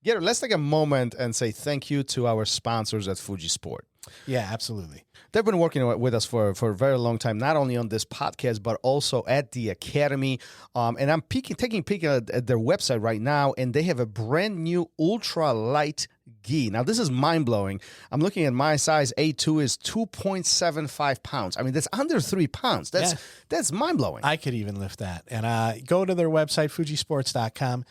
Garrett, let's take a moment and say thank you to our sponsors at Fuji Sport. Yeah, absolutely. They've been working with us for a very long time, not only on this podcast, but also at the Academy. And I'm taking a peek at their website right now, and they have a brand new ultra light gi. Now, this is mind-blowing. I'm looking at my size. A2 is 2.75 pounds. I mean, that's under 3 pounds. That's mind-blowing. I could even lift that. And go to their website, fujisports.com.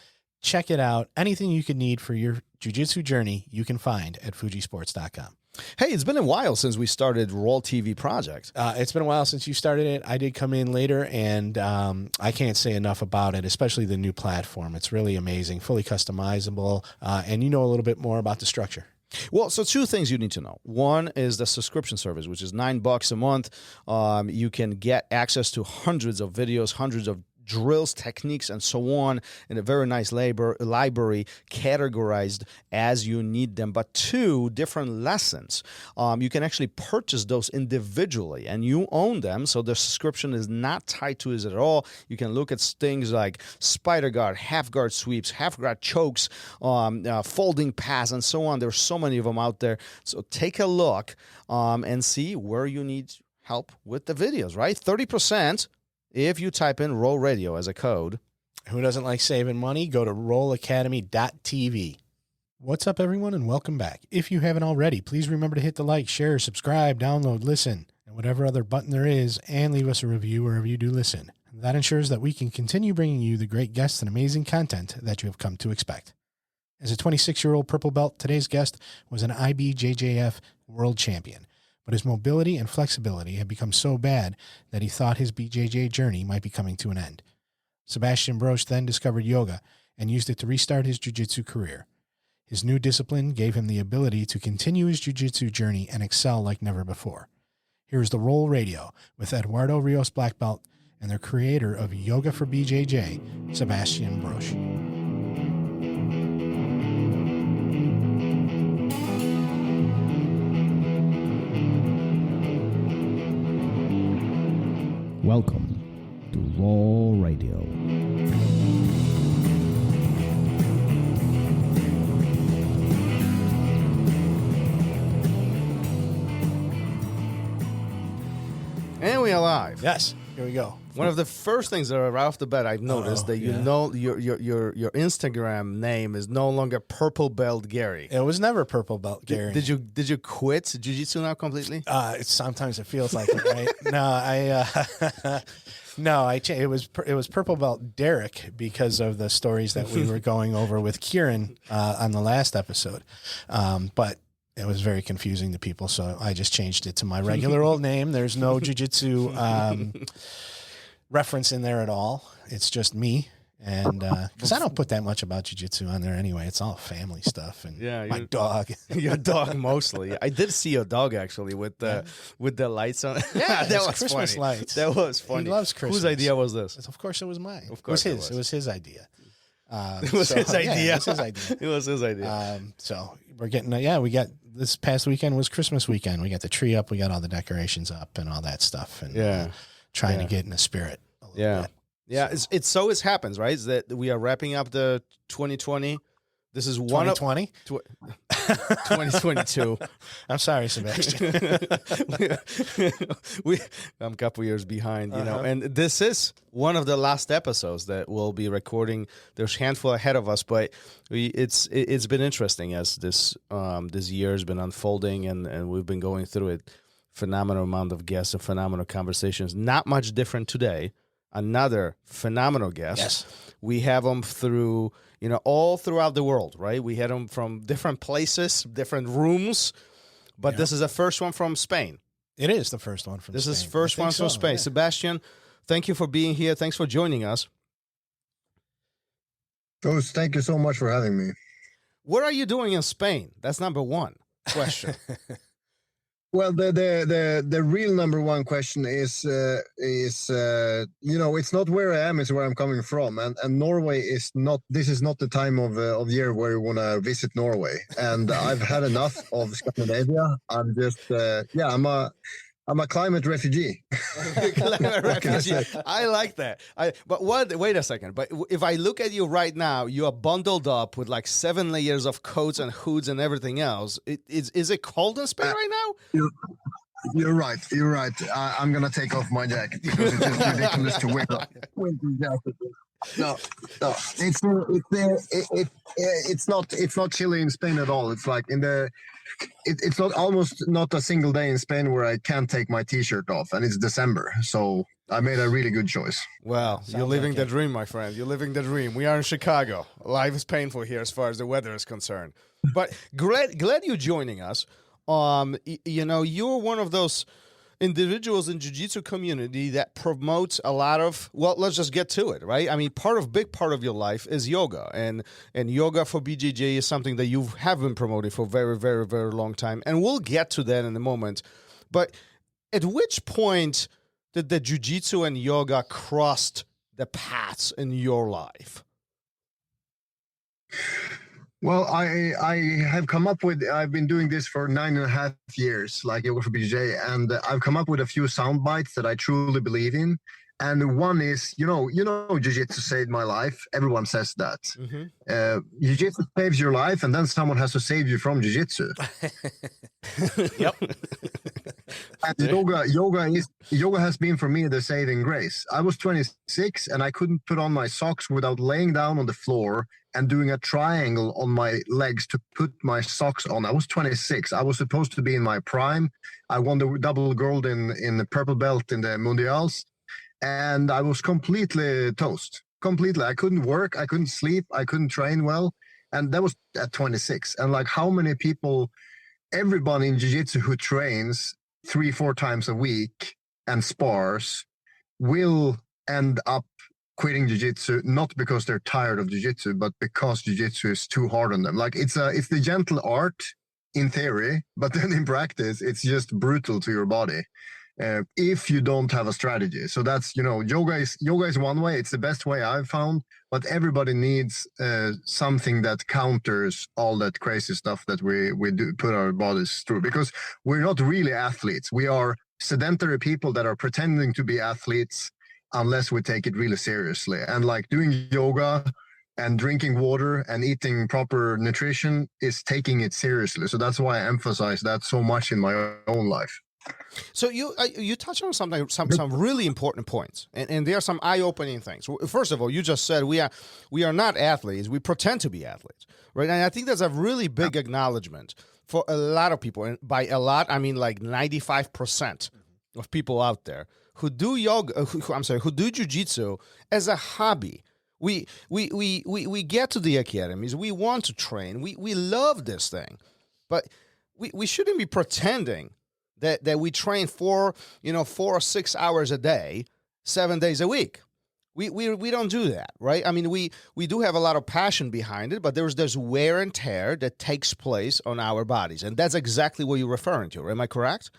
Check it out. Anything you could need for your jiu-jitsu journey, you can find at fujisports.com. Hey, it's been a while since we started RŌL TV project. It's been a while since you started it. I did come in later, and I can't say enough about it, especially the new platform. It's really amazing, fully customizable, and you know a little bit more about the structure. Well, so two things you need to know. One is the subscription service, which is $9 a month. You can get access to hundreds of videos, hundreds of drills, techniques, and so on in a very nice library categorized as you need them. But two, different lessons. You can actually purchase those individually and you own them. So the subscription is not tied to it at all. You can look at things like spider guard, half guard sweeps, half guard chokes, folding pass, and so on. There's so many of them out there. So take a look and see where you need help with the videos, right? 30% if you type in RŌL Radio as a code. Who doesn't like saving money? Go to rolacademy.tv. What's up, everyone, and welcome back. If you haven't already, please remember to hit the like, share, subscribe, download, listen, and whatever other button there is, and leave us a review wherever you do listen. That ensures that we can continue bringing you the great guests and amazing content that you have come to expect. As a 26-year-old purple belt, today's guest was an IBBJF world champion. But his mobility and flexibility had become so bad that he thought his BJJ journey might be coming to an end. Sebastian Brosche then discovered yoga and used it to restart his jiu-jitsu career. His new discipline gave him the ability to continue his jiu-jitsu journey and excel like never before. Here's the RŌL Radio with Edwardo Rios Black Belt and their creator of Yoga for BJJ, Sebastian Brosche. Welcome to RŌL Radio. And we are live. Yes, here we go. One of the first things that are right off the bat I've noticed that you know your Instagram name is no longer Purple Belt Gary. It was never Purple Belt Gary. Did you quit jiu-jitsu now completely? Sometimes it feels like it, right? No, it was Purple Belt Derek because of the stories that we were going over with Kieran on the last episode. But it was very confusing to people, so I just changed it to my regular old name. There's no jiu-jitsu reference in there at all. It's just me. And because I don't put that much about jiu-jitsu on there anyway. It's all family stuff and my dog. Your dog mostly. I did see your dog actually with the lights on. Yeah, that was Christmas funny. lights. That was funny. He loves Christmas. Whose idea was this? Of course it was mine. Of course it was his idea. It was his idea. Yeah, it was his idea. It was his idea. So we're getting, we got this past weekend was Christmas weekend. We got the tree up. We got all the decorations up and all that stuff. And trying to get in the spirit a little bit. Yeah, it's so it happens, right? Is that we are wrapping up the 2020. This is 2020? 2022. I'm sorry, Sebastian. I'm a couple years behind, you know. And this is one of the last episodes that we'll be recording. There's a handful ahead of us, but it's been interesting as this year has been unfolding, and we've been going through it. Phenomenal amount of guests and phenomenal conversations. Not much different today. Another phenomenal guest. Yes. We have them through, all throughout the world, right? We had them from different places, different rooms, but this is the first one from Spain. It is the first one from Spain. This is first one from Spain. Yeah. Sebastian, thank you for being here. Thanks for joining us. Ghost, thank you so much for having me. What are you doing in Spain? That's number one question. Well, the real number one question is it's not where I am, it's where I'm coming from, and Norway is not. This is not the time of year where you want to visit Norway, and I've had enough of Scandinavia. I'm just I'm I'm a climate refugee. Climate refugee. I like that. Wait a second. But if I look at you right now, you are bundled up with like 7 layers of coats and hoods and everything else. Is it cold in Spain right now? You're right. You're right. I'm gonna take off my jacket because it's just ridiculous to wear winter jacket. No, it's not chilly in Spain at all. It's like it's not almost not a single day in Spain where I can't take my t-shirt off, and it's December, so I made a really good choice. Well, you're living the dream, my friend. You're living the dream. We are in Chicago. Life is painful here as far as the weather is concerned, but glad you're joining us. You're one of those individuals in jiu-jitsu community that promotes a lot of, well, let's just get to it, right? I mean, big part of your life is yoga, and yoga for BJJ is something that you have been promoting for a very, very, very long time, and we'll get to that in a moment. But at which point did the jiu-jitsu and yoga crossed the paths in your life? Well, I have come up with, I've been doing this for 9.5 years, like yoga for BJJ, and I've come up with a few sound bites that I truly believe in. And one is, jiu-jitsu saved my life. Everyone says that. Mm-hmm. Jiu-jitsu saves your life, and then someone has to save you from jiu-jitsu. Yep. And yoga has been for me the saving grace. I was 26 and I couldn't put on my socks without laying down on the floor and doing a triangle on my legs to put my socks on. I was 26. I was supposed to be in my prime. I won the double gold in the purple belt in the Mundials, and I was completely toast. Completely. I couldn't work. I couldn't sleep. I couldn't train well. And that was at 26. And like how many people, everybody in jiu-jitsu who trains 3-4 times a week and spars will end up quitting jiu-jitsu, not because they're tired of jiu-jitsu, but because jiu-jitsu is too hard on them. Like it's the gentle art in theory, but then in practice, it's just brutal to your body if you don't have a strategy. So that's, yoga is one way. It's the best way I've found, but everybody needs something that counters all that crazy stuff that we do put our bodies through, because we're not really athletes. We are sedentary people that are pretending to be athletes unless we take it really seriously. And like doing yoga and drinking water and eating proper nutrition is taking it seriously. So that's why I emphasize that so much in my own life. So you touched on some really important points, and there are some eye-opening things. First of all, you just said we are not athletes. We pretend to be athletes, right? And I think that's a really big acknowledgement for a lot of people. And by a lot, I mean like 95% of people out there who do yoga, who do jiu-jitsu as a hobby. We get to the academies. We want to train. We love this thing, but we shouldn't be pretending that we train 4 or 6 hours a day, 7 days a week. We don't do that, right? I mean, we do have a lot of passion behind it, but there's wear and tear that takes place on our bodies, and that's exactly what you're referring to. Am I correct?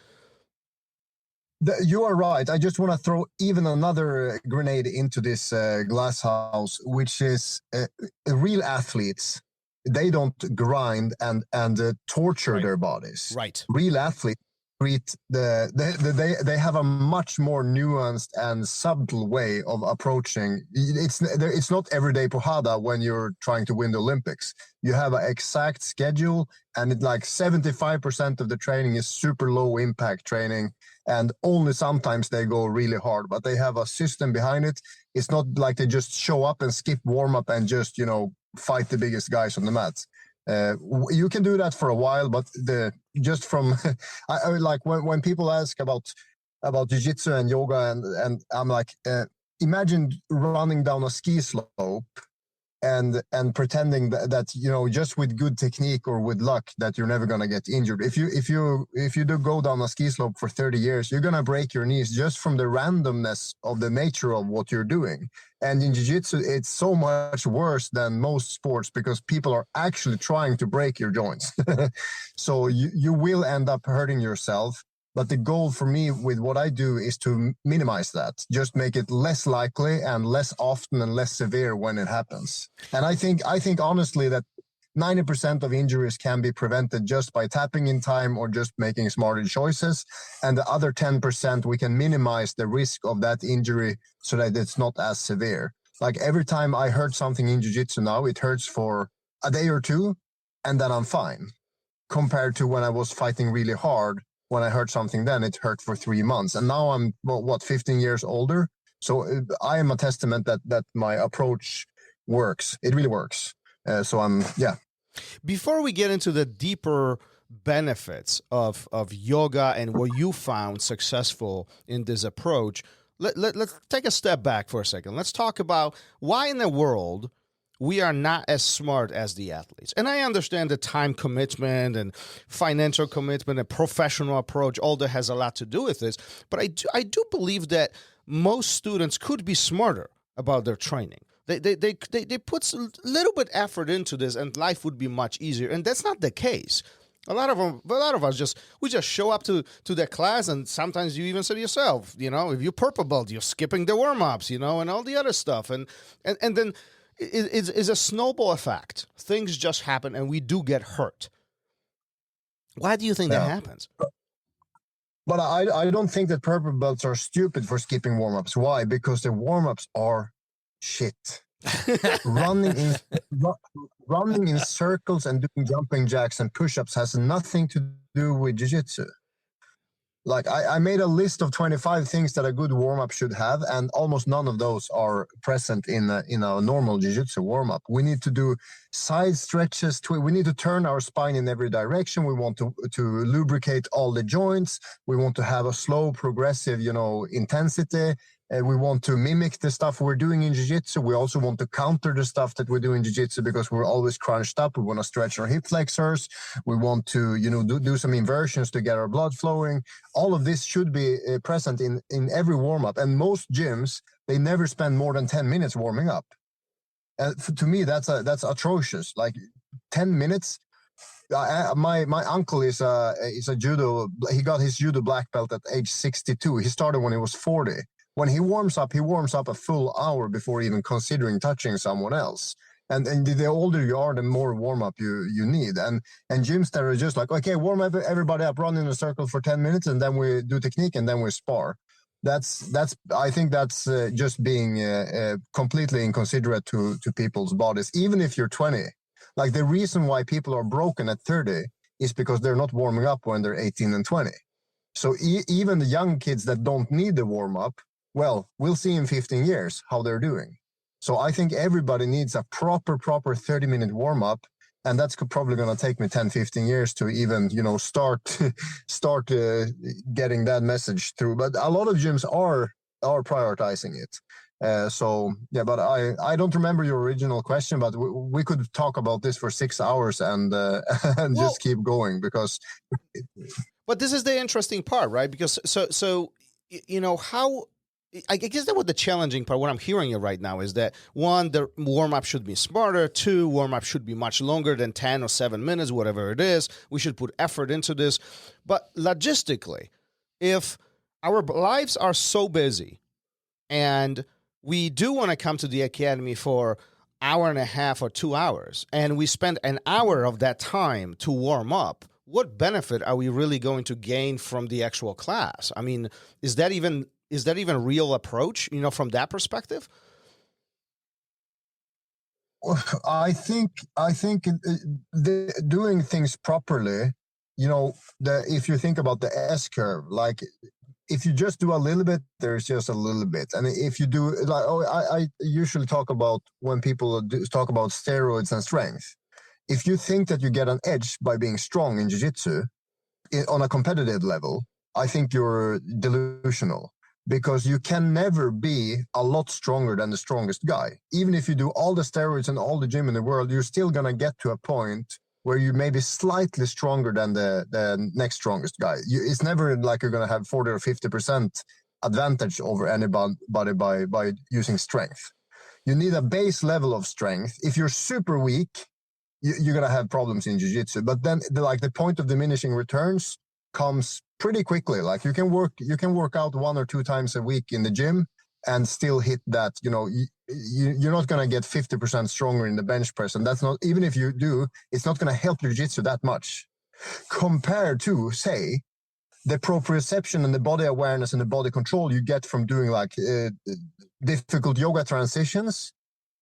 You are right. I just want to throw even another grenade into this glass house, which is real athletes. They don't grind and torture their bodies. Right. Real athletes treat they have a much more nuanced and subtle way of approaching. It's not everyday pojada when you're trying to win the Olympics. You have an exact schedule, and it like 75% of the training is super low impact training, and only sometimes they go really hard, but they have a system behind it. It's not like they just show up and skip warm up and just fight the biggest guys on the mat. You can do that for a while, but just from I like when people ask about jiu-jitsu and yoga, and I'm like, imagine running down a ski slope and pretending that just with good technique or with luck that you're never gonna get injured. If you do go down a ski slope for 30 years, you're gonna break your knees just from the randomness of the nature of what you're doing. And in jiu-jitsu, it's so much worse than most sports because people are actually trying to break your joints. So you will end up hurting yourself. But the goal for me with what I do is to minimize that, just make it less likely and less often and less severe when it happens. And I think honestly that 90% of injuries can be prevented just by tapping in time or just making smarter choices. And the other 10%, we can minimize the risk of that injury so that it's not as severe. Like every time I hurt something in jiu-jitsu now, it hurts for a day or two, and then I'm fine. Compared to when I was fighting really hard, when I hurt something then, it hurt for 3 months. And now I'm, 15 years older? So I am a testament that my approach works. It really works. Before we get into the deeper benefits of yoga and what you found successful in this approach, let's take a step back for a second. Let's talk about why in the world we are not as smart as the athletes. And I understand the time commitment and financial commitment and professional approach, all that has a lot to do with this. But I do believe that most students could be smarter about their training. They put a little bit effort into this, and life would be much easier. And that's not the case. A lot of us just show up to their class, and sometimes you even say to yourself, if you're purple belt, you're skipping the warm-ups, and all the other stuff, and then it's a snowball effect. Things just happen, and we do get hurt. Why do you think that happens? But I don't think that purple belts are stupid for skipping warm-ups. Why? Because the warm-ups are shit. running in circles and doing jumping jacks and push-ups has nothing to do with jiu-jitsu. Like I made a list of 25 things that a good warm-up should have, and almost none of those are present in a normal jiu-jitsu warm-up. We need to do side stretches. We need to turn our spine in every direction. We want to lubricate all the joints. We want to have a slow, progressive, intensity. We want to mimic the stuff we're doing in jiu-jitsu. We also want to counter the stuff that we do in jiu-jitsu because we're always crunched up. We want to stretch our hip flexors. We want to, do some inversions to get our blood flowing. All of this should be present in every warm-up. And most gyms, they never spend more than 10 minutes warming up. To me, that's atrocious. Like 10 minutes. My uncle is a judo. He got his judo black belt at age 62. He started when he was 40. When he warms up a full hour before even considering touching someone else. And the older you are, the more warm-up you need. And gyms that are just like, okay, warm everybody up, run in a circle for 10 minutes, and then we do technique, and then we spar. I think that's just being completely inconsiderate to people's bodies, even if you're 20. Like the reason why people are broken at 30 is because they're not warming up when they're 18 and 20. So even the young kids that don't need the warm-up, well, we'll see in 15 years how they're doing. So I think everybody needs a proper 30-minute warm-up, and that's probably going to take me 10, 15 years to even, start getting that message through. But a lot of gyms are prioritizing it. But I don't remember your original question, but we could talk about this for 6 hours and just keep going because. But this is the interesting part, right? Because how. I guess that was the challenging part. What I'm hearing right now is that, one, the warm-up should be smarter. Two, warm-up should be much longer than 10 or 7 minutes, whatever it is. We should put effort into this. But logistically, if our lives are so busy and we do want to come to the academy for hour and a half or 2 hours, and we spend an hour of that time to warm up, what benefit are we really going to gain from the actual class? I mean, is that even a real approach, from that perspective? I think doing things properly, if you think about the S curve, like if you just do a little bit, there's just a little bit. And if you do I usually talk about when people talk about steroids and strength. If you think that you get an edge by being strong in jiu-jitsu on a competitive level, I think you're delusional. Because you can never be a lot stronger than the strongest guy. Even if you do all the steroids and all the gym in the world, you're still going to get to a point where you may be slightly stronger than the next strongest guy. It's never like you're going to have 40 or 50% advantage over anybody by using strength. You need a base level of strength. If you're super weak, you're going to have problems in jiu-jitsu. But then the point of diminishing returns comes pretty quickly. Like you can work out 1 or 2 times a week in the gym, and still hit that, you're not going to get 50% stronger in the bench press. And that's not, even if you do, it's not going to help your jiu-jitsu that much compared to, say, the proprioception and the body awareness and the body control you get from doing like difficult yoga transitions.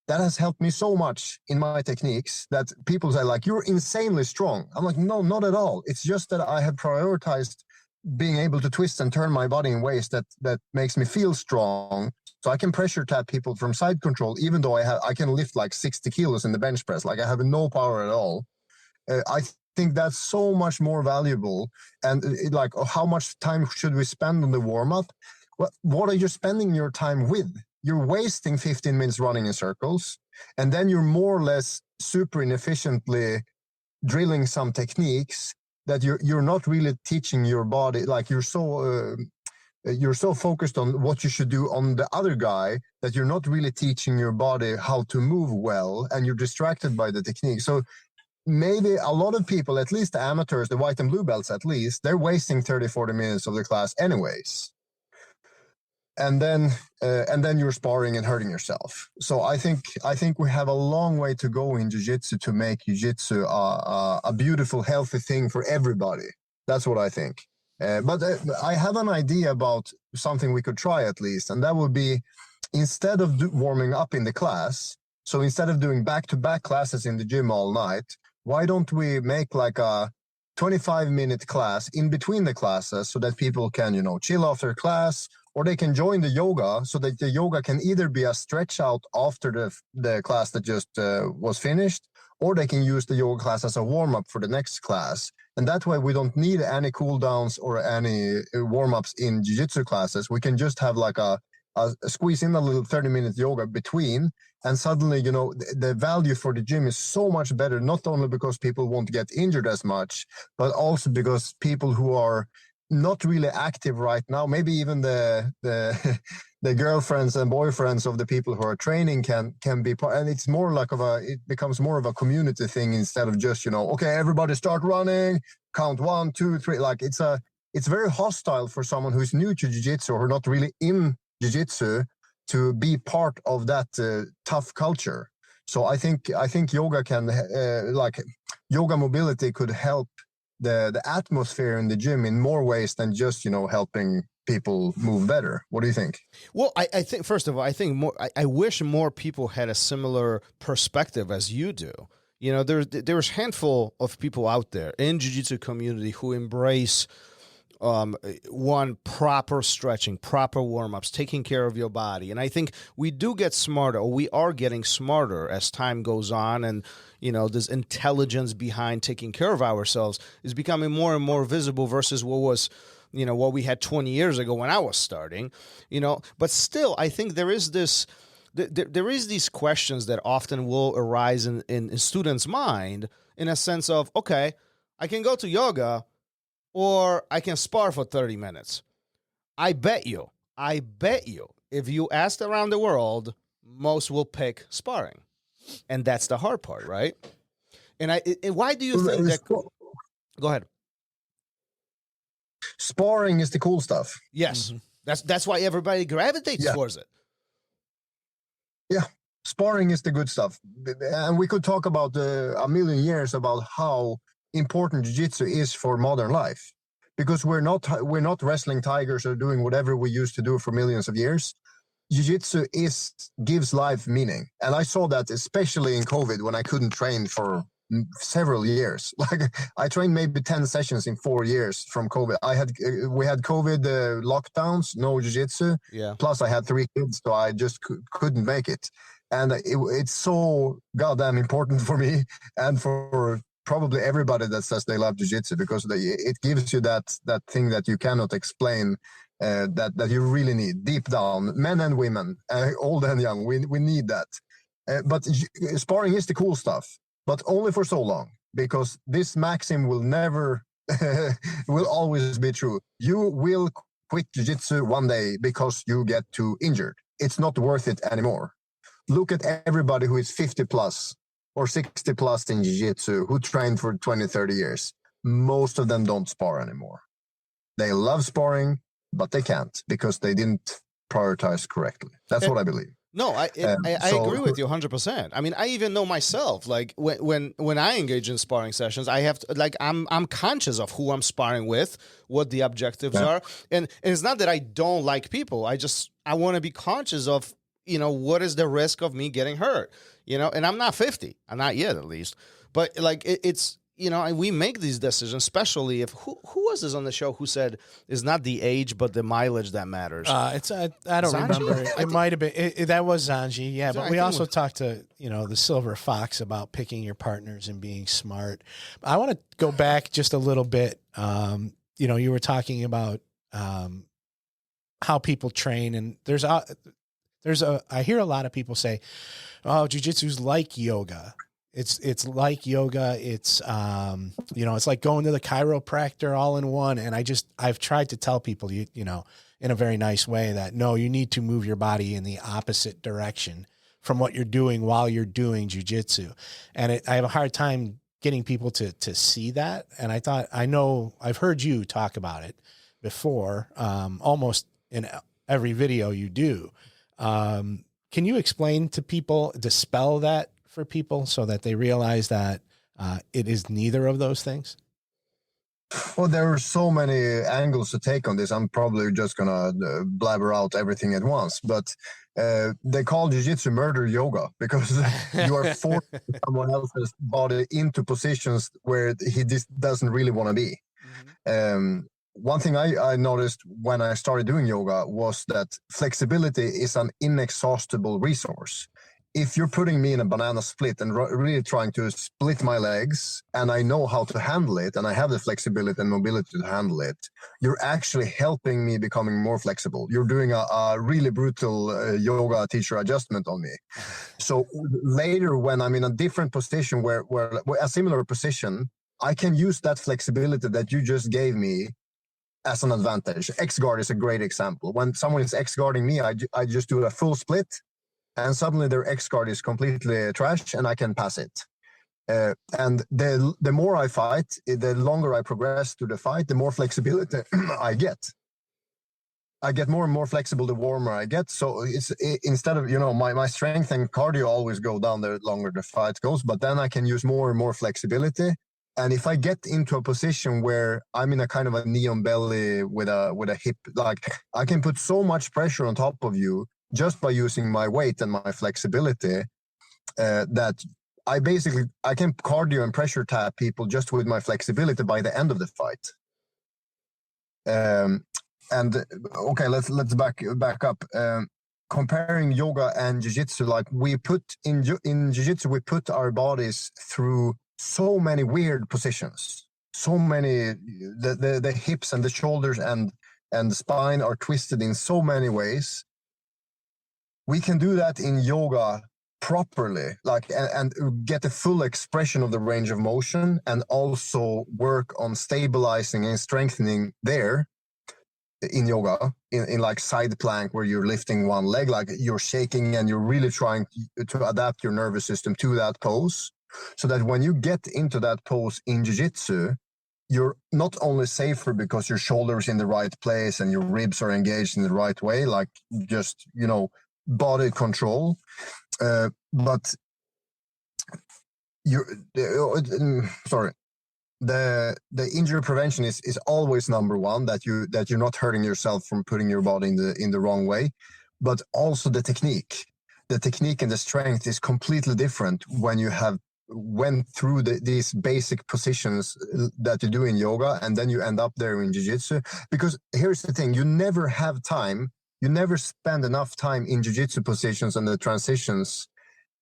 That has helped me so much in my techniques that people say like, you're insanely strong. I'm like, no, not at all. It's just that I have prioritized being able to twist and turn my body in ways that makes me feel strong. So I can pressure tap people from side control, even though I can lift like 60 kilos in the bench press. Like I have no power at all. I think that's so much more valuable. And like, how much time should we spend on the warm up? What are you spending your time with? You're wasting 15 minutes running in circles, and then you're more or less super inefficiently drilling some techniques that you're not really teaching your body. Like you're so focused on what you should do on the other guy that you're not really teaching your body how to move well, and you're distracted by the technique. So maybe a lot of people, at least the amateurs, the white and blue belts at least, they're wasting 30-40 minutes of the class anyways. And then you're sparring and hurting yourself. So I think we have a long way to go in jiu-jitsu to make jiu-jitsu a beautiful, healthy thing for everybody. That's what I think. But I have an idea about something we could try at least, and that would be, instead of warming up in the class, so instead of doing back-to-back classes in the gym all night, why don't we make like a 25-minute class in between the classes so that people can, chill after class, or they can join the yoga so that the yoga can either be a stretch out after the class that just was finished, or they can use the yoga class as a warm-up for the next class. And that way we don't need any cool downs or any warm-ups in jiu-jitsu classes. We can just have like a squeeze in a little 30-minute yoga between, and suddenly, the value for the gym is so much better, not only because people won't get injured as much, but also because people who are not really active right now, maybe even the girlfriends and boyfriends of the people who are training can be part, and it's more like it becomes more of a community thing instead of just, okay, everybody start running, count 1, 2, 3. Like it's very hostile for someone who's new to jiu-jitsu or not really in jiu-jitsu to be part of that tough culture. So I think yoga can yoga mobility could help the atmosphere in the gym in more ways than just, helping people move better. What do you think? Well, I think, first of all, I wish more people had a similar perspective as you do. There's a handful of people out there in jiu-jitsu community who embrace one, proper stretching, proper warm-ups, taking care of your body. And I think we do get smarter, or we are getting smarter as time goes on. And, this intelligence behind taking care of ourselves is becoming more and more visible versus what was, what we had 20 years ago when I was starting, But still, I think there is these questions that often will arise in students' mind, in a sense of, okay, I can go to yoga, or I can spar for 30 minutes. I bet you, if you asked around the world, most will pick sparring. And that's the hard part, right? And why do you think that... Go ahead. Sparring is the cool stuff. Yes. Mm-hmm. That's why everybody gravitates towards it. Yeah. Sparring is the good stuff. And we could talk about a million years about how important jiu-jitsu is for modern life, because we're not wrestling tigers or doing whatever we used to do for millions of years. Jiu-jitsu gives life meaning, and I saw that especially in COVID when I couldn't train for several years. Like I trained maybe 10 sessions in 4 years from COVID. We had COVID lockdowns, no jiu-jitsu. Yeah. Plus I had 3 kids, so I just couldn't make it, and it's so goddamn important for me and for probably everybody that says they love jiu-jitsu, because it gives you that thing that you cannot explain, that you really need deep down, men and women, old and young. We need that. But sparring is the cool stuff, but only for so long, because this maxim will never, will always be true. You will quit jiu-jitsu one day because you get too injured. It's not worth it anymore. Look at everybody who is 50 plus or 60 plus in jiu-jitsu who trained for 20, 30 years. Most of them don't spar anymore. They love sparring, but they can't because they didn't prioritized correctly. That's what I believe. No, I agree with you 100%. I mean, I even know myself, like when I engage in sparring sessions, I have to, like, I'm conscious of who I'm sparring with, what the objectives are. And it's not that I don't like people. I want to be conscious of, what is the risk of me getting hurt, and I'm not 50. I'm not yet, at least. But like, it's, we make these decisions, especially if who was this on the show who said it's not the age but the mileage that matters. I don't remember. It might have been that was Zanji, yeah. But we also talked to the Silver Fox about picking your partners and being smart. I want to go back just a little bit. You were talking about how people train, and I hear a lot of people say, "Oh, jiu-jitsu's like yoga." It's like yoga. It's, it's like going to the chiropractor all in one. And I've tried to tell people, in a very nice way that, no, you need to move your body in the opposite direction from what you're doing while you're doing jiu-jitsu. And I have a hard time getting people to see that. And I've heard you talk about it before, almost in every video you do. Can you explain to people, dispel that for people so that they realize that it is neither of those things? Well, there are so many angles to take on this. I'm probably just going to blabber out everything at once. But they call jiu-jitsu murder yoga because you are forcing someone else's body into positions where he doesn't really want to be. Mm-hmm. One thing I noticed when I started doing yoga was that flexibility is an inexhaustible resource. If you're putting me in a banana split and really trying to split my legs, and I know how to handle it, and I have the flexibility and mobility to handle it, you're actually helping me becoming more flexible. You're doing a really brutal yoga teacher adjustment on me. So later, when I'm in a different position, where a similar position, I can use that flexibility that you just gave me as an advantage. X-guard is a great example. When someone is X-guarding me, I just do a full split, and suddenly their X-guard is completely trash, and I can pass it. And the more I fight, the longer I progress through the fight, the more flexibility I get. I get more and more flexible the warmer I get. So instead of, my strength and cardio always go down the longer the fight goes, but then I can use more and more flexibility. And if I get into a position where I'm in a kind of a neon belly with a hip, like I can put so much pressure on top of you just by using my weight and my flexibility, that I can cardio and pressure tap people just with my flexibility by the end of the fight. And okay, let's back up. Comparing yoga and jiu-jitsu, like we put in jiu-jitsu, we put our bodies through so many weird positions. So many, the hips and the shoulders and the spine are twisted in so many ways. We can do that in yoga properly, and get a full expression of the range of motion, and also work on stabilizing and strengthening there in yoga, in like side plank, where you're lifting one leg, like you're shaking and you're really trying to adapt your nervous system to that pose, so that when you get into that pose in jiu-jitsu, you're not only safer because your shoulders in the right place and your ribs are engaged in the right way, like just, body control, but the injury prevention is always number one, that you're not hurting yourself from putting your body in the wrong way, but also the technique and the strength is completely different when you have went through these basic positions that you do in yoga, and then you end up there in jiu-jitsu. Because here's the thing, you never have time. You never spend enough time in jiu-jitsu positions and the transitions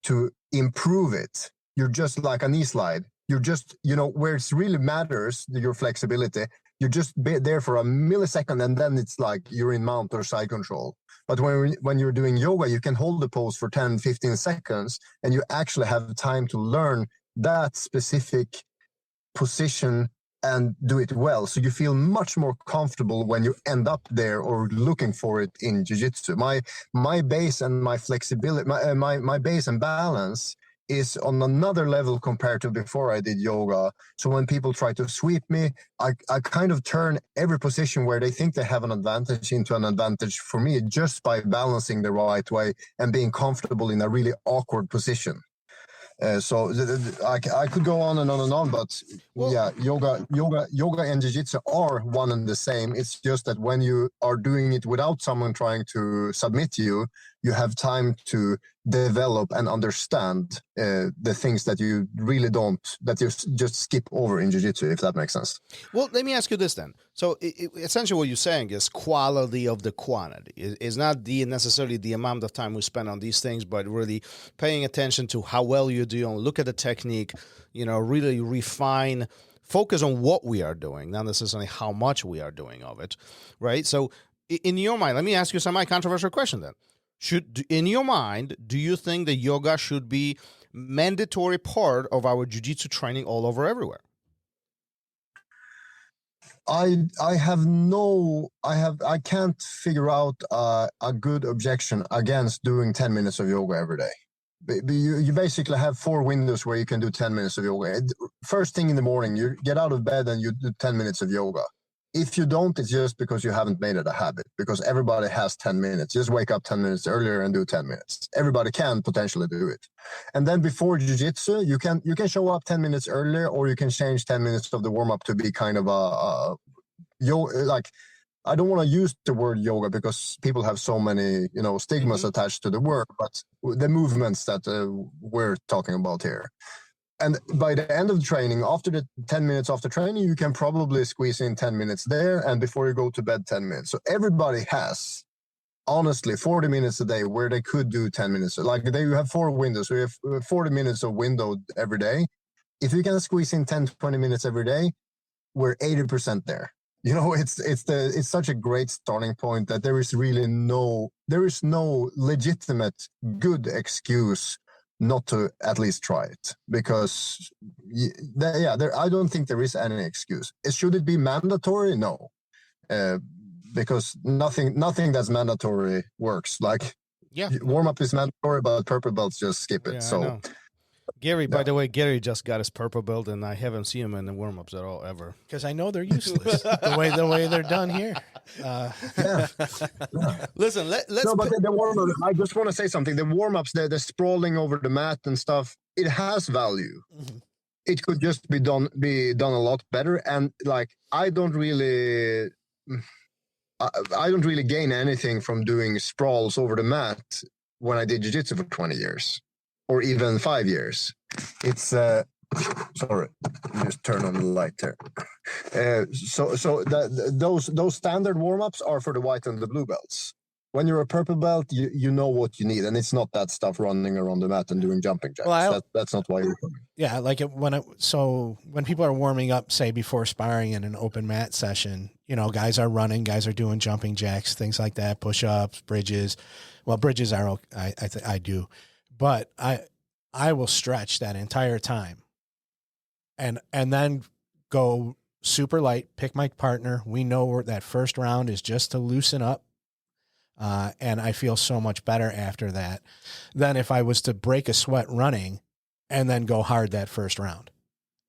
to improve it. You're just like a knee slide. You're just, where it really matters, your flexibility, you're just there for a millisecond, and then it's like you're in mount or side control. But when you're doing yoga, you can hold the pose for 10, 15 seconds, and you actually have time to learn that specific position and do it well. So you feel much more comfortable when you end up there or looking for it in jiu-jitsu. My base and my flexibility, my base and balance is on another level compared to before I did yoga. So when people try to sweep me, I kind of turn every position where they think they have an advantage into an advantage for me just by balancing the right way and being comfortable in a really awkward position. So I could go on and on and on, but yeah, yoga and jiu-jitsu are one and the same. It's just that when you are doing it without someone trying to submit you, you have time to develop and understand the things that you really don't, that you just skip over in jiu-jitsu, if that makes sense. Well, let me ask you this then. So essentially what you're saying is quality of the quantity. It's not necessarily the amount of time we spend on these things, but really paying attention to how well you're doing, look at the technique, really refine, focus on what we are doing, not necessarily how much we are doing of it, right? So in your mind, let me ask you some controversial question then. In your mind, do you think that yoga should be mandatory part of our jiu-jitsu training all over everywhere? I can't figure out a good objection against doing 10 minutes of yoga every day. You basically have 4 windows where you can do 10 minutes of yoga. First thing in the morning, you get out of bed and you do 10 minutes of yoga. If you don't, it's just because you haven't made it a habit, because everybody has 10 minutes. Just wake up 10 minutes earlier and do 10 minutes. Everybody can potentially do it. And then before jiu-jitsu, you can show up 10 minutes earlier, or you can change 10 minutes of the warm-up to be kind of I don't want to use the word yoga because people have so many, stigmas attached to the word, but the movements that we're talking about here. And by the end of the training, after the 10 minutes after training, you can probably squeeze in 10 minutes there, and before you go to bed, 10 minutes. So everybody has, honestly, 40 minutes a day where they could do 10 minutes. Like you have 4 windows, so you have 40 minutes of window every day. If you can squeeze in 10, 20 minutes every day, we're 80% there. It's such a great starting point that there is no legitimate good excuse not to at least try it, because I don't think there is any excuse. Should it be mandatory? No, because nothing that's mandatory works. Like warm up is mandatory, but purple belts just skip it. So Gary, by the way, Gary just got his purple belt, and I haven't seen him in the warm-ups at all, ever. Because I know they're useless the way they're done here. Listen, let's. No, but the warm-up, I just want to say something. The warm-ups, the sprawling over the mat and stuff, it has value. Mm-hmm. It could just be done a lot better. And I don't really gain anything from doing sprawls over the mat when I did jiu-jitsu for 20 years. Or even 5 years. It's sorry, just turn on the light there. Those standard warm-ups are for the white and the blue belts. When you're a purple belt, you know what you need, and it's not that stuff running around the mat and doing jumping jacks. Well, that's not why you're coming. Yeah, when people are warming up, say before sparring in an open mat session, guys are running, guys are doing jumping jacks, things like that, push-ups, bridges. Well, bridges are I do. But I will stretch that entire time and then go super light, pick my partner. We know that first round is just to loosen up. And I feel so much better after that than if I was to break a sweat running and then go hard that first round.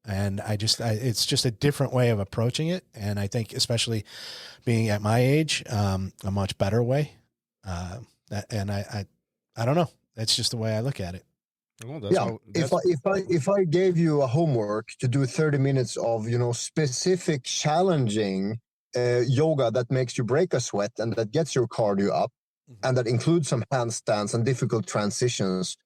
And it's just a different way of approaching it. And I think especially being at my age, a much better way. I don't know. That's just the way I look at it. If I gave you a homework to do 30 minutes of specific challenging yoga that makes you break a sweat and that gets your cardio up, and that includes some handstands and difficult transitions,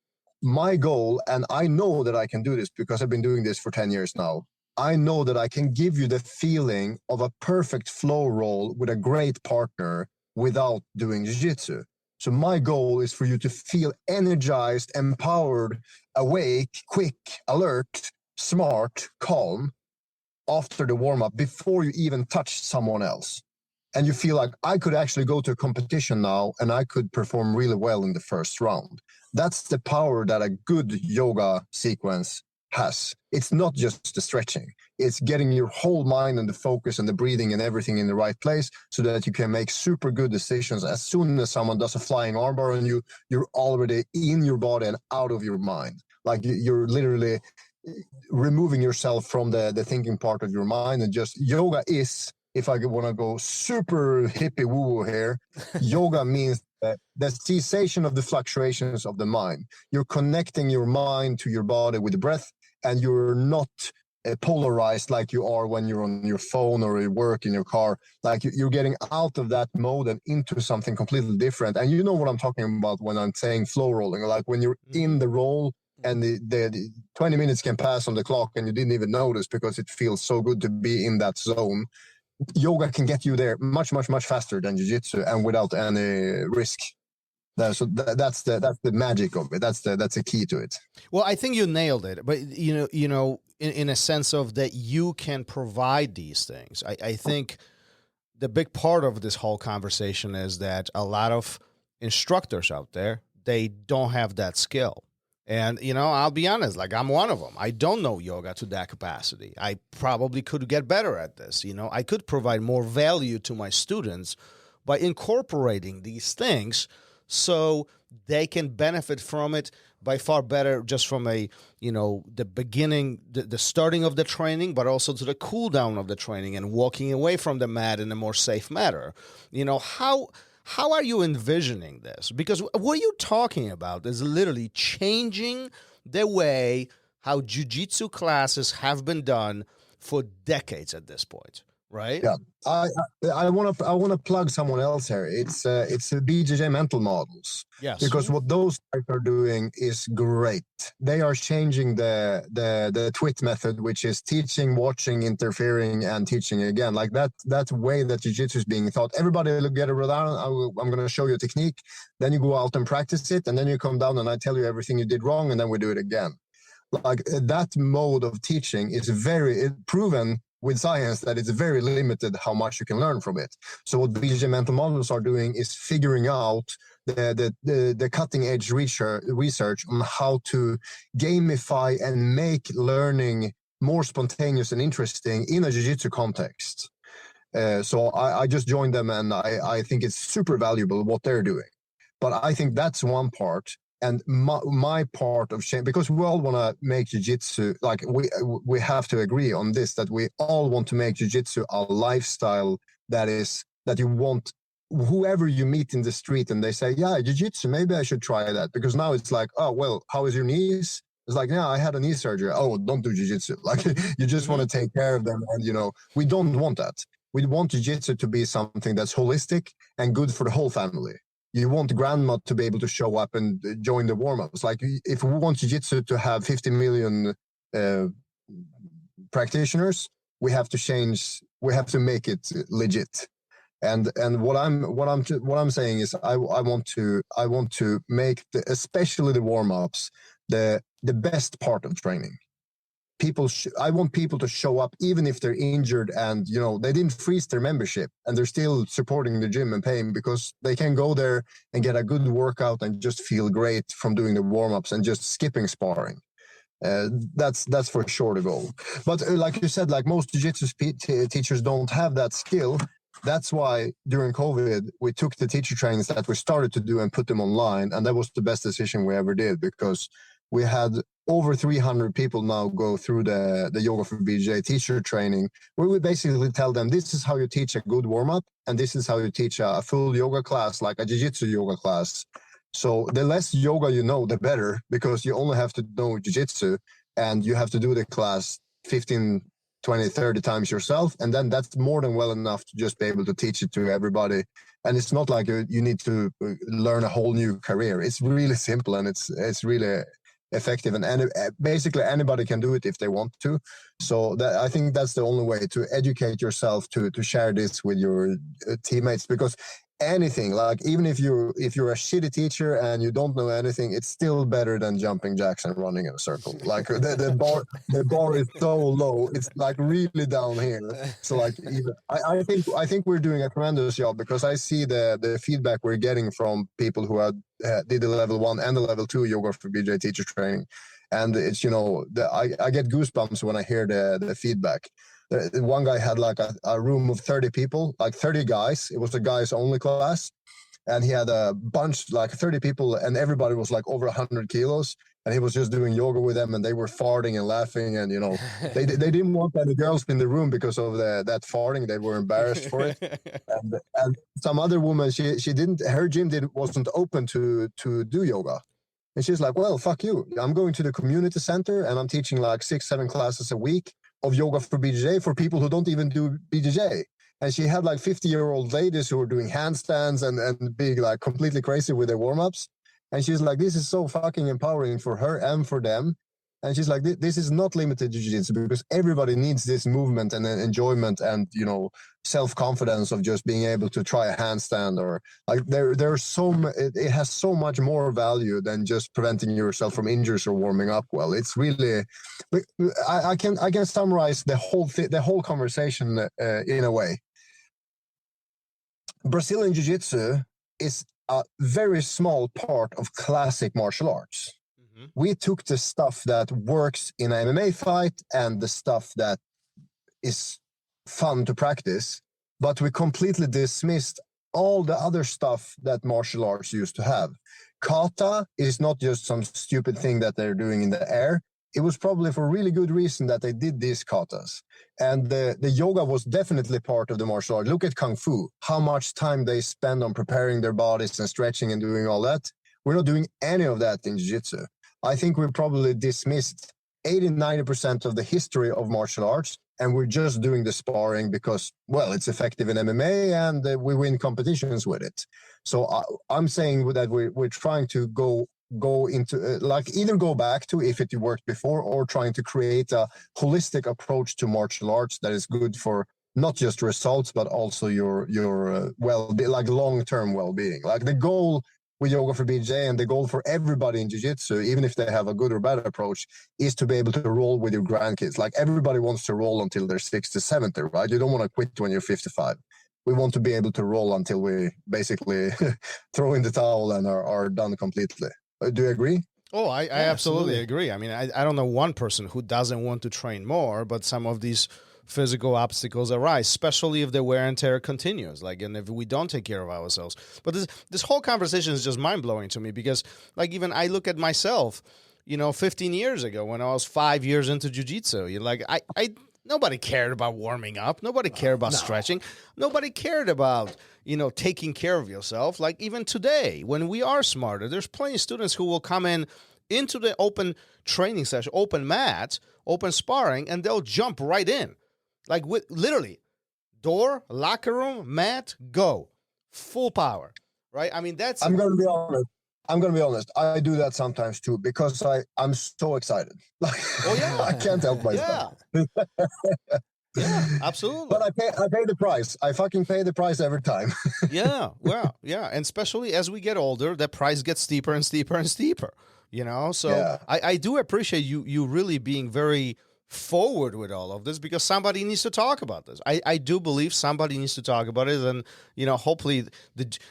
my goal, and I know that I can do this because I've been doing this for 10 years now, I know that I can give you the feeling of a perfect flow roll with a great partner without doing jiu-jitsu. So my goal is for you to feel energized, empowered, awake, quick, alert, smart, calm after the warm-up before you even touch someone else. And you feel like I could actually go to a competition now and I could perform really well in the first round. That's the power that a good yoga sequence has. It's not just the stretching. It's getting your whole mind and the focus and the breathing and everything in the right place so that you can make super good decisions. As soon as someone does a flying armbar on you, you're already in your body and out of your mind. Like you're literally removing yourself from the thinking part of your mind, and just yoga is, if I want to go super hippie woo here, yoga means the cessation of the fluctuations of the mind. You're connecting your mind to your body with the breath, and you're not polarized like you are when you're on your phone or you work in your car. Like you're getting out of that mode and into something completely different. And you know what I'm talking about when I'm saying flow rolling, like when you're in the roll and the 20 minutes can pass on the clock and you didn't even notice because it feels so good to be in that zone. Yoga can get you there much, much, much faster than jiu-jitsu and without any risk. So that's the magic of it. That's the key to it. Well, I think you nailed it. But you know, in a sense of that you can provide these things. I think the big part of this whole conversation is that a lot of instructors out there, they don't have that skill. And, you know, I'll be honest, like I'm one of them. I don't know yoga to that capacity. I probably could get better at this. You know, I could provide more value to my students by incorporating these things so they can benefit from it by far better just from a, you know, the beginning, the starting of the training, but also to the cool down of the training and walking away from the mat in a more safe manner. You know, how are you envisioning this? Because what you're talking about is literally changing the way how jiu-jitsu classes have been done for decades at this point, right? Yeah, I want to plug someone else here. It's BJJ mental models. Yes. Because what those guys are doing is great. They are changing the TWIT method, which is teaching, watching, interfering, and teaching again. Like that way that jiu-jitsu is being taught. Everybody look at it down. I'm going to show you a technique. Then you go out and practice it, and then you come down and I tell you everything you did wrong, and then we do it again. Like that mode of teaching is very proven with science that it's very limited how much you can learn from it. So what BJJ mental models are doing is figuring out the cutting edge research on how to gamify and make learning more spontaneous and interesting in a jiu-jitsu context. So I just joined them, and I think it's super valuable what they're doing. But I think that's one part. And my part of change, because we all want to make jiu-jitsu, like we have to agree on this, that we all want to make jiu-jitsu a lifestyle that you want whoever you meet in the street and they say, yeah, jiu-jitsu, maybe I should try that. Because now it's like, oh, well, how is your knees? It's like, yeah, I had a knee surgery. Oh, don't do jiu-jitsu. Like you just want to take care of them. And, you know, we don't want that. We want jiu-jitsu to be something that's holistic and good for the whole family. You want grandma to be able to show up and join the warm-ups. Like if we want jiu-jitsu to have 50 million practitioners, we have to make it legit. And what I'm saying is I want to make especially the warm-ups the best part of training. I want people to show up even if they're injured and, you know, they didn't freeze their membership and they're still supporting the gym and paying, because they can go there and get a good workout and just feel great from doing the warm-ups and just skipping sparring. That's for sure the goal. But like you said, like most jiu-jitsu teachers don't have that skill. That's why during COVID, we took the teacher trainings that we started to do and put them online. And that was the best decision we ever did, because we had over 300 people now go through the Yoga for BJJ teacher training, where we basically tell them, this is how you teach a good warm-up, and this is how you teach a full yoga class, like a jiu-jitsu yoga class. So the less yoga you know, the better, because you only have to know jiu-jitsu, and you have to do the class 15, 20, 30 times yourself, and then that's more than well enough to just be able to teach it to everybody. And it's not like you need to learn a whole new career. It's really simple, and it's really effective, and basically anybody can do it if they want to. So I think that's the only way to educate yourself, to share this with your teammates, because anything, like even if you're a shitty teacher and you don't know anything, it's still better than jumping jacks and running in a circle. Like the bar is so low, it's like really down here. So like I think we're doing a tremendous job, because I see the feedback we're getting from people who did the level 1 and the level 2 Yoga for BJJ teacher training, and it's, you know, I get goosebumps when I hear the feedback. One guy had like a room of 30 people, like 30 guys. It was a guys only class. And he had a bunch, like 30 people, and everybody was like over 100 kilos. and he was just doing yoga with them, and they were farting and laughing, and they didn't want any girls in the room because of that farting. They were embarrassed for it. And some other woman, she didn't, her gym wasn't open to do yoga. And she's like, well, fuck you. I'm going to the community center and I'm teaching like 6-7 classes a week of yoga for BJJ for people who don't even do BJJ. And she had like 50-year-old ladies who were doing handstands and being like completely crazy with their warm-ups. And she's like, this is so fucking empowering for her and for them. And she's like, this is not limited to jiu-jitsu, because everybody needs this movement and enjoyment and, self-confidence of just being able to try a handstand, or like there's it has so much more value than just preventing yourself from injuries or warming up well. It's really, I can summarize the whole conversation in a way. Brazilian jiu-jitsu is a very small part of classic martial arts. We took the stuff that works in an MMA fight and the stuff that is fun to practice, but we completely dismissed all the other stuff that martial arts used to have. Kata is not just some stupid thing that they're doing in the air. It was probably for a really good reason that they did these katas. And the yoga was definitely part of the martial art. Look at Kung Fu, how much time they spend on preparing their bodies and stretching and doing all that. We're not doing any of that in Jiu-Jitsu. I think we probably dismissed 80-90% of the history of martial arts, and we're just doing the sparring because, well, it's effective in MMA and we win competitions with it. So I'm saying that we're trying to go into either go back to if it worked before, or trying to create a holistic approach to martial arts that is good for not just results but also your long-term well-being. Like the goal with Yoga for BJJ and the goal for everybody in Jiu-Jitsu, even if they have a good or bad approach, is to be able to roll with your grandkids. Like everybody wants to roll until they're 60, 70, right? You don't want to quit when you're 55. We want to be able to roll until we basically throw in the towel and are done completely. Do you agree? Oh, I absolutely agree. I mean, I don't know one person who doesn't want to train more, but some of these physical obstacles arise, especially if the wear and tear continues, and if we don't take care of ourselves. But this whole conversation is just mind-blowing to me, because even I look at myself, 15 years ago when I was 5 years into jiu-jitsu, nobody cared about warming up. Nobody cared about stretching. Nobody cared about, taking care of yourself. Like even today, when we are smarter, there's plenty of students who will come into the open training session, open mat, open sparring, and they'll jump right in. Like literally, door, locker room, mat, go. Full power, right? I mean, that's... I'm going to be honest. I do that sometimes too, because I'm so excited. Oh, yeah. I can't help myself. Yeah, absolutely. But I pay the price. I fucking pay the price every time. Yeah. And especially as we get older, that price gets steeper and steeper and steeper, So yeah. I do appreciate you really being very forward with all of this, because somebody needs to talk about this. I do believe somebody needs to talk about it, and hopefully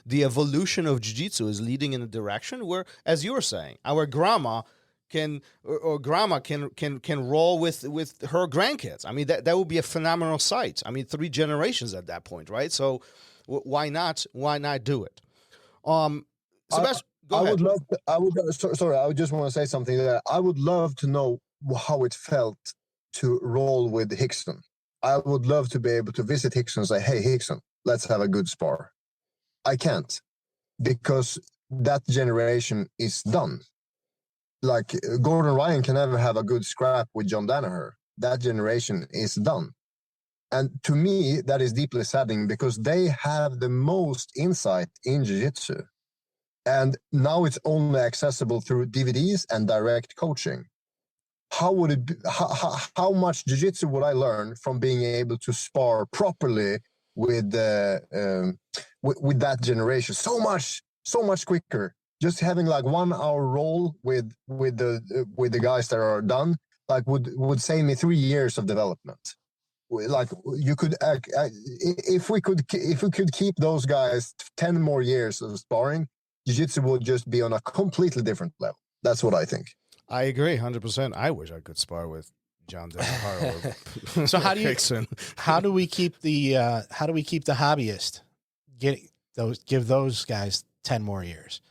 the evolution of jiu-jitsu is leading in a direction where, as you were saying, our grandma can roll with her grandkids. I mean, that would be a phenomenal sight. I mean, 3 generations at that point, right? So why not do it? Sebastian, go ahead. I would just want to say something that I would love to know how it felt to roll with Hickson. I would love to be able to visit Hickson and say, hey, Hickson, let's have a good spar. I can't, because that generation is done. Like Gordon Ryan can never have a good scrap with John Danaher. That generation is done. And to me, that is deeply saddening, because they have the most insight in jiu-jitsu. And now it's only accessible through DVDs and direct coaching. How would it be, how much jiu-jitsu would I learn from being able to spar properly with that generation? So much quicker. Just having like 1 hour roll with the guys that are done, like would save me 3 years of development. Like you could, if we could keep those guys 10 more years of sparring, jiu-jitsu would just be on a completely different level. That's what I think. I agree 100%. I wish I could spar with John Danaher. So how do we keep the hobbyist give those guys 10 more years?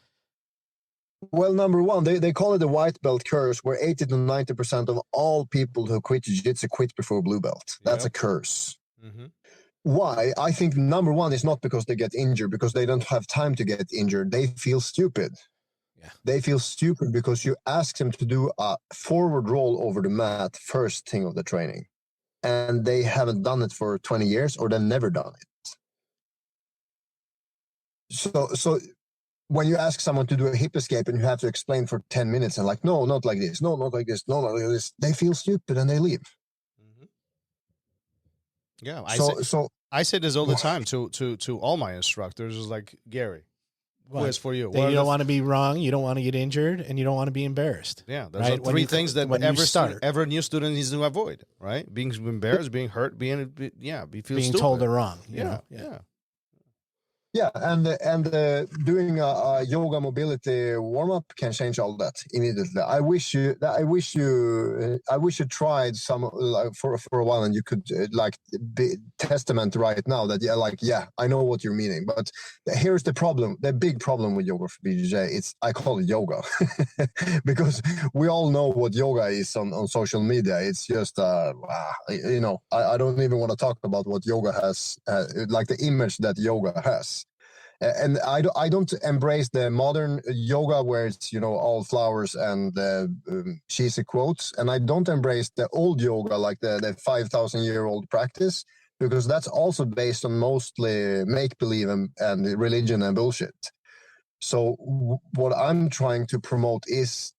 Well, number one, they call it the white belt curse, where 80 to 90% of all people who quit jiu-jitsu quit before blue belt. That's a curse. Mm-hmm. Why? I think number one is not because they get injured, because they don't have time to get injured. They feel stupid. Yeah. They feel stupid because you ask them to do a forward roll over the mat first thing of the training. And they haven't done it for 20 years, or they've never done it. So when you ask someone to do a hip escape and you have to explain for 10 minutes and like, no, not like this, no, not like this, no, not like this, they feel stupid and they leave. Mm-hmm. Yeah, I say this all the time to all my instructors. Is like, Gary, quiz for you. You don't want to be wrong, you don't want to get injured, and you don't want to be embarrassed. Yeah, there's three things that every new student needs to avoid, right? Being embarrassed, being hurt, being told they're wrong. Yeah. Yeah, and doing a yoga mobility warm up can change all that immediately. I wish you tried some for a while, and you could be testament right now that I know what you're meaning. But here's the problem: the big problem with yoga for BJJ. I call it yoga because we all know what yoga is on social media. It's just I don't even want to talk about what yoga has, like the image that yoga has. And I don't embrace the modern yoga where it's, all flowers and cheesy quotes. And I don't embrace the old yoga, like the 5,000-year-old practice, because that's also based on mostly make-believe and religion and bullshit. So what I'm trying to promote is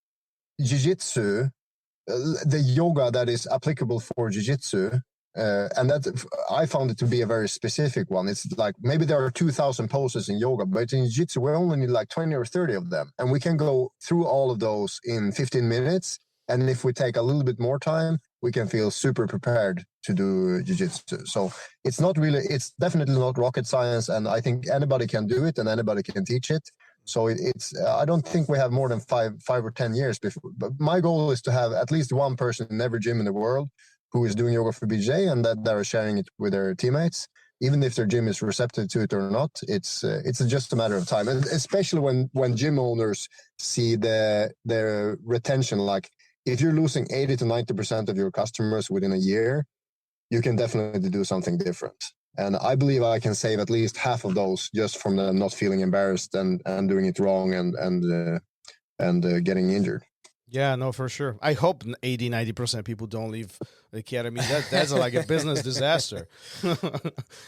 jiu-jitsu, the yoga that is applicable for jiu-jitsu. And that I found it to be a very specific one. It's like maybe there are 2,000 poses in yoga, but in jiu-jitsu we only need like 20 or 30 of them, and we can go through all of those in 15 minutes. And if we take a little bit more time, we can feel super prepared to do jiu-jitsu. So it's definitely not rocket science, and I think anybody can do it and anybody can teach it. So it's I don't think we have more than five or 10 years before. But my goal is to have at least one person in every gym in the world who is doing yoga for BJJ, and that they're sharing it with their teammates, even if their gym is receptive to it or not. It's just a matter of time, and especially when gym owners see their retention. Like if you're losing 80 to 90% of your customers within a year, you can definitely do something different. And I believe I can save at least half of those just from them not feeling embarrassed and doing it wrong and getting injured. Yeah, no, for sure. I hope 80-90% of people don't leave the academy. That's like a business disaster.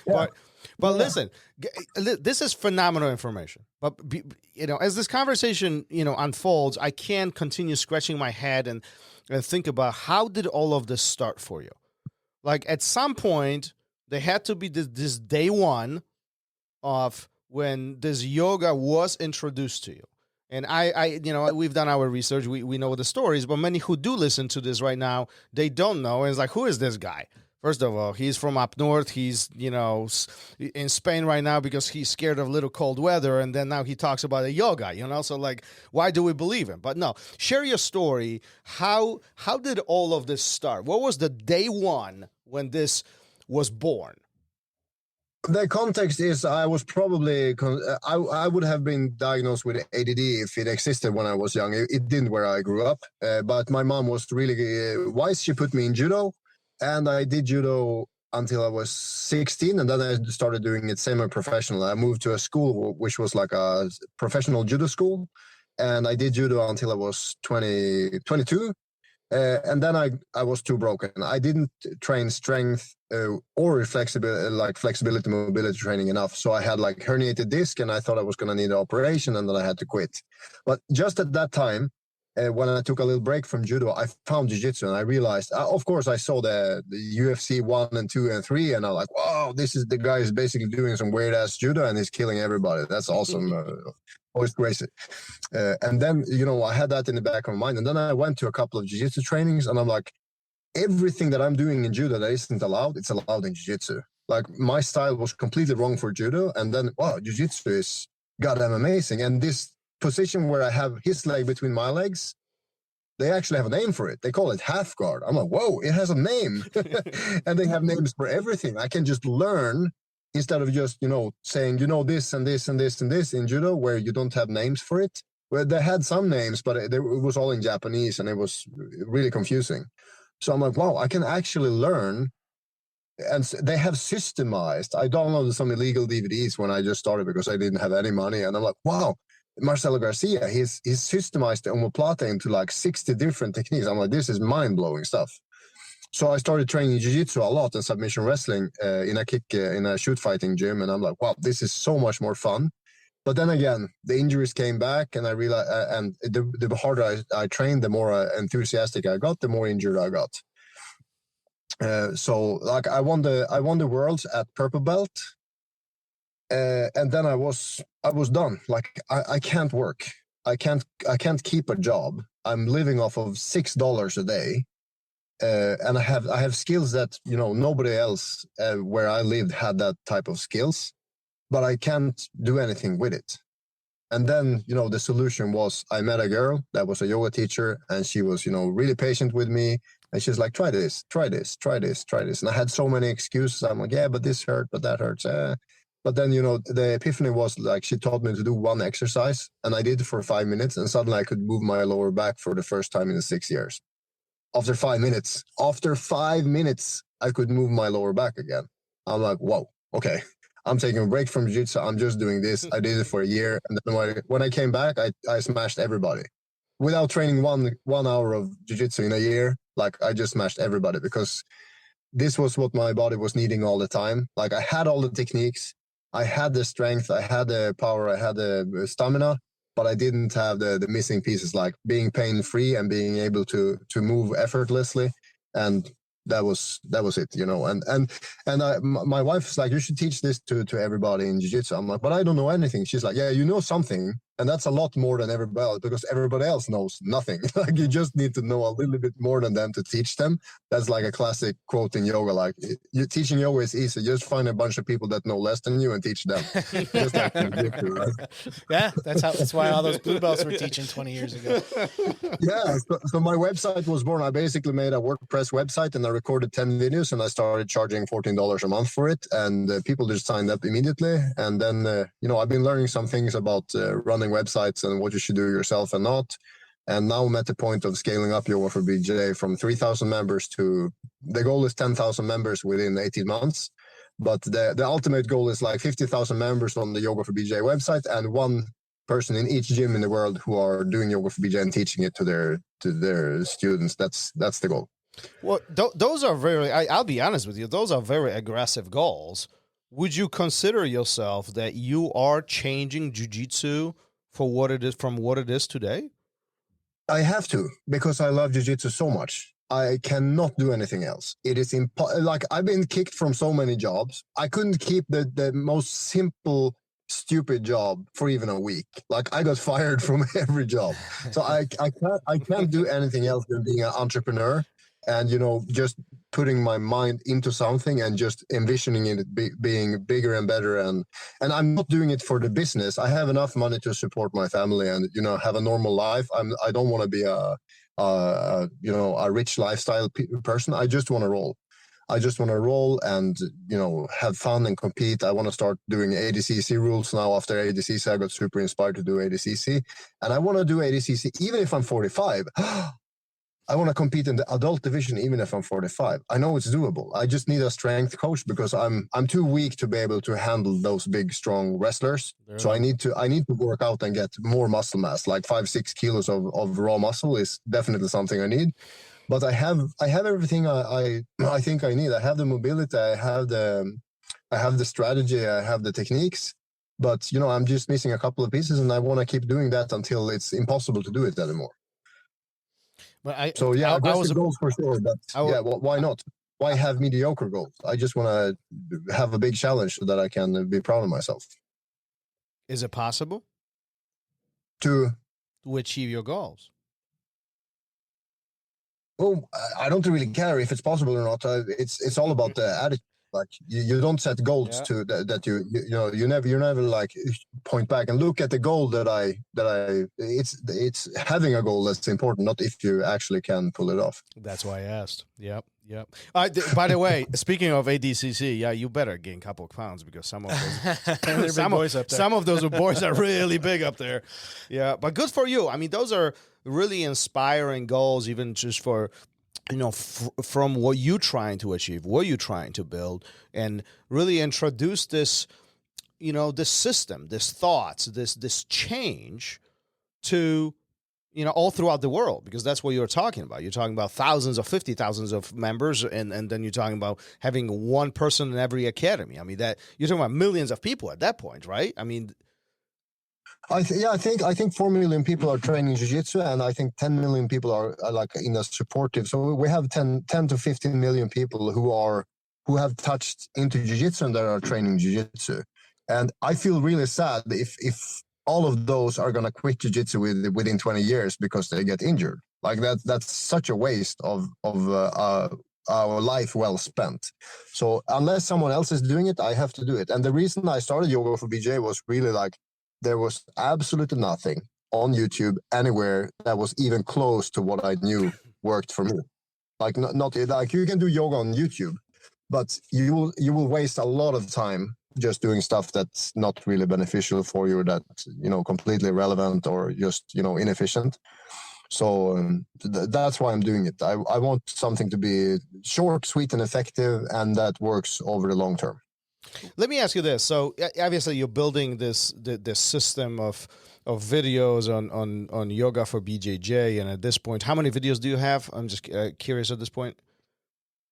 But listen, this is phenomenal information. But as this conversation unfolds, I can't continue scratching my head and think about how did all of this start for you. Like at some point, there had to be this day one of when this yoga was introduced to you. And I we've done our research. We know the stories, but many who do listen to this right now, they don't know. And it's like, who is this guy? First of all, he's from up north. He's, in Spain right now because he's scared of little cold weather. And then now he talks about a yoga, So like, why do we believe him? But no, share your story. How did all of this start? What was the day one when this was born? The context is I was probably, I would have been diagnosed with ADD if it existed when I was young. It didn't where I grew up, but my mom was really wise. She put me in judo, and I did judo until I was 16, and then I started doing it semi-professional. I moved to a school which was like a professional judo school, and I did judo until I was 22. And then I was too broken. I didn't train strength or flexibility, mobility training enough. So I had like herniated disc, and I thought I was going to need an operation, and then I had to quit. But just at that time, when I took a little break from judo, I found jiu-jitsu, and I realized, of course, I saw the UFC 1 and 2 and 3, and I'm like, wow, this is the guy who's basically doing some weird ass judo, and he's killing everybody. That's awesome. Always crazy. And then, I had that in the back of my mind. And then I went to a couple of jiu-jitsu trainings, and I'm like, everything that I'm doing in judo that isn't allowed, it's allowed in jiu-jitsu. Like my style was completely wrong for judo. And then, wow, jiu-jitsu is goddamn amazing. And this position where I have his leg between my legs, they actually have a name for it. They call it half guard. I'm like, whoa, it has a name. And they have names for everything. I can just learn instead of just, saying, this and this and this and this in judo where you don't have names for it. Well, they had some names, but it was all in Japanese, and it was really confusing. So I'm like, wow, I can actually learn. And they have systemized. I downloaded some illegal DVDs when I just started because I didn't have any money. And I'm like, wow, Marcelo Garcia, he's systemized the omoplata into like 60 different techniques. I'm like, this is mind-blowing stuff. So I started training jiu-jitsu a lot and submission wrestling in a shoot fighting gym. And I'm like, wow, this is so much more fun. But then again, the injuries came back, and I realized, and the harder I trained, the more enthusiastic I got, the more injured I got. So like I won the worlds at purple belt, and then I was done. Like I can't work. I can't keep a job. I'm living off of $6 a day, and I have skills that nobody else where I lived had that type of skills, but I can't do anything with it. And then the solution was I met a girl that was a yoga teacher, and she was really patient with me. And she's like, try this. And I had so many excuses. I'm like, yeah, but this hurt, but that hurts. But then, the epiphany was like, she taught me to do one exercise, and I did it for 5 minutes, and suddenly I could move my lower back for the first time in 6 years. After 5 minutes, I could move my lower back again. I'm like, whoa, okay. I'm taking a break from jiu-jitsu. I'm just doing this. I did it for a year. And then when I came back, I smashed everybody. Without training 1 hour of jiu-jitsu in a year, like I just smashed everybody, because this was what my body was needing all the time. Like I had all the techniques, I had the strength, I had the power, I had the stamina, but I didn't have the missing pieces, like being pain-free and being able to move effortlessly. And that was it, And my wife is like, you should teach this to everybody in jiu-jitsu. I'm like, but I don't know anything. She's like, yeah, you know something. And that's a lot more than everybody else, because everybody else knows nothing. Like you just need to know a little bit more than them to teach them. That's like a classic quote in yoga. Like teaching yoga is easy. Just find a bunch of people that know less than you and teach them. Just like right? Yeah, that's why all those blue belts were teaching 20 years ago. Yeah. So my website was born. I basically made a WordPress website, and I recorded 10 videos, and I started charging $14 a month for it. And people just signed up immediately. And then, I've been learning some things about running websites and what you should do yourself and not. And now I'm at the point of scaling up Yoga for BJ from 3,000 members to, the goal is 10,000 members within 18 months. But the ultimate goal is like 50,000 members on the Yoga for BJ website, and one person in each gym in the world who are doing Yoga for BJ and teaching it to their students. That's the goal. Well, those are very, I'll be honest with you, those are very aggressive goals. Would you consider yourself that you are changing jiu-jitsu for what it is, from what it is today? I have to, because I love jiu-jitsu so much. I cannot do anything else. It is like I've been kicked from so many jobs. I couldn't keep the most simple, stupid job for even a week. Like I got fired from every job. So I can't do anything else than being an entrepreneur and, just putting my mind into something and just envisioning it being bigger and better. And I'm not doing it for the business. I have enough money to support my family and, have a normal life. I don't want to be a rich lifestyle person. I just want to roll. And, have fun and compete. I want to start doing ADCC rules now. After ADCC, I got super inspired to do ADCC. And I want to do ADCC even if I'm 45. I want to compete in the adult division even if I'm 45. I know it's doable. I just need a strength coach because I'm too weak to be able to handle those big, strong wrestlers. So I need to work out and get more muscle mass. Like 5-6 kilos of raw muscle is definitely something I need. But I have everything I think I need. I have the mobility. I have the strategy. I have the techniques. But I'm just missing a couple of pieces, and I want to keep doing that until it's impossible to do it anymore. But I was goals for sure. But why not? Why have mediocre goals? I just want to have a big challenge so that I can be proud of myself. Is it possible to achieve your goals? Oh, I don't really care if it's possible or not. It's all about the attitude. Like you don't set goals to that you never like point back and look at the goal it's having a goal that's important, not if you actually can pull it off. That's why I asked. Yep. Yep. By the way, speaking of ADCC, yeah, you better gain a couple of pounds because some of those, some of those boys are really big up there. Yeah, but good for you. I mean, those are really inspiring goals, even just for, from what you're trying to achieve, what you're trying to build, and really introduce this, this system, this thoughts, this change to, all throughout the world, because that's what you're talking about. You're talking about thousands of 50,000s of members, and then you're talking about having one person in every academy. I mean, that you're talking about millions of people at that point, right? I mean, I think 4 million people are training jiu-jitsu, and I think 10 million people are like in a supportive. So we have 10 to 15 million people who have touched into jiu-jitsu and that are training jiu-jitsu. And I feel really sad if all of those are going to quit jiu-jitsu within 20 years because they get injured. Like that's such a waste of our life well spent. So unless someone else is doing it, I have to do it. And the reason I started Yoga for BJ was really like, there was absolutely nothing on YouTube anywhere that was even close to what I knew worked for me. Like not like you can do yoga on YouTube, but you will waste a lot of time just doing stuff that's not really beneficial for you, that's completely irrelevant or just inefficient. So that's why I'm doing it. I want something to be short, sweet, and effective, and that works over the long term. Let me ask you this. So obviously you're building this system of videos on yoga for BJJ, and at this point, how many videos do you have? I'm just curious at this point.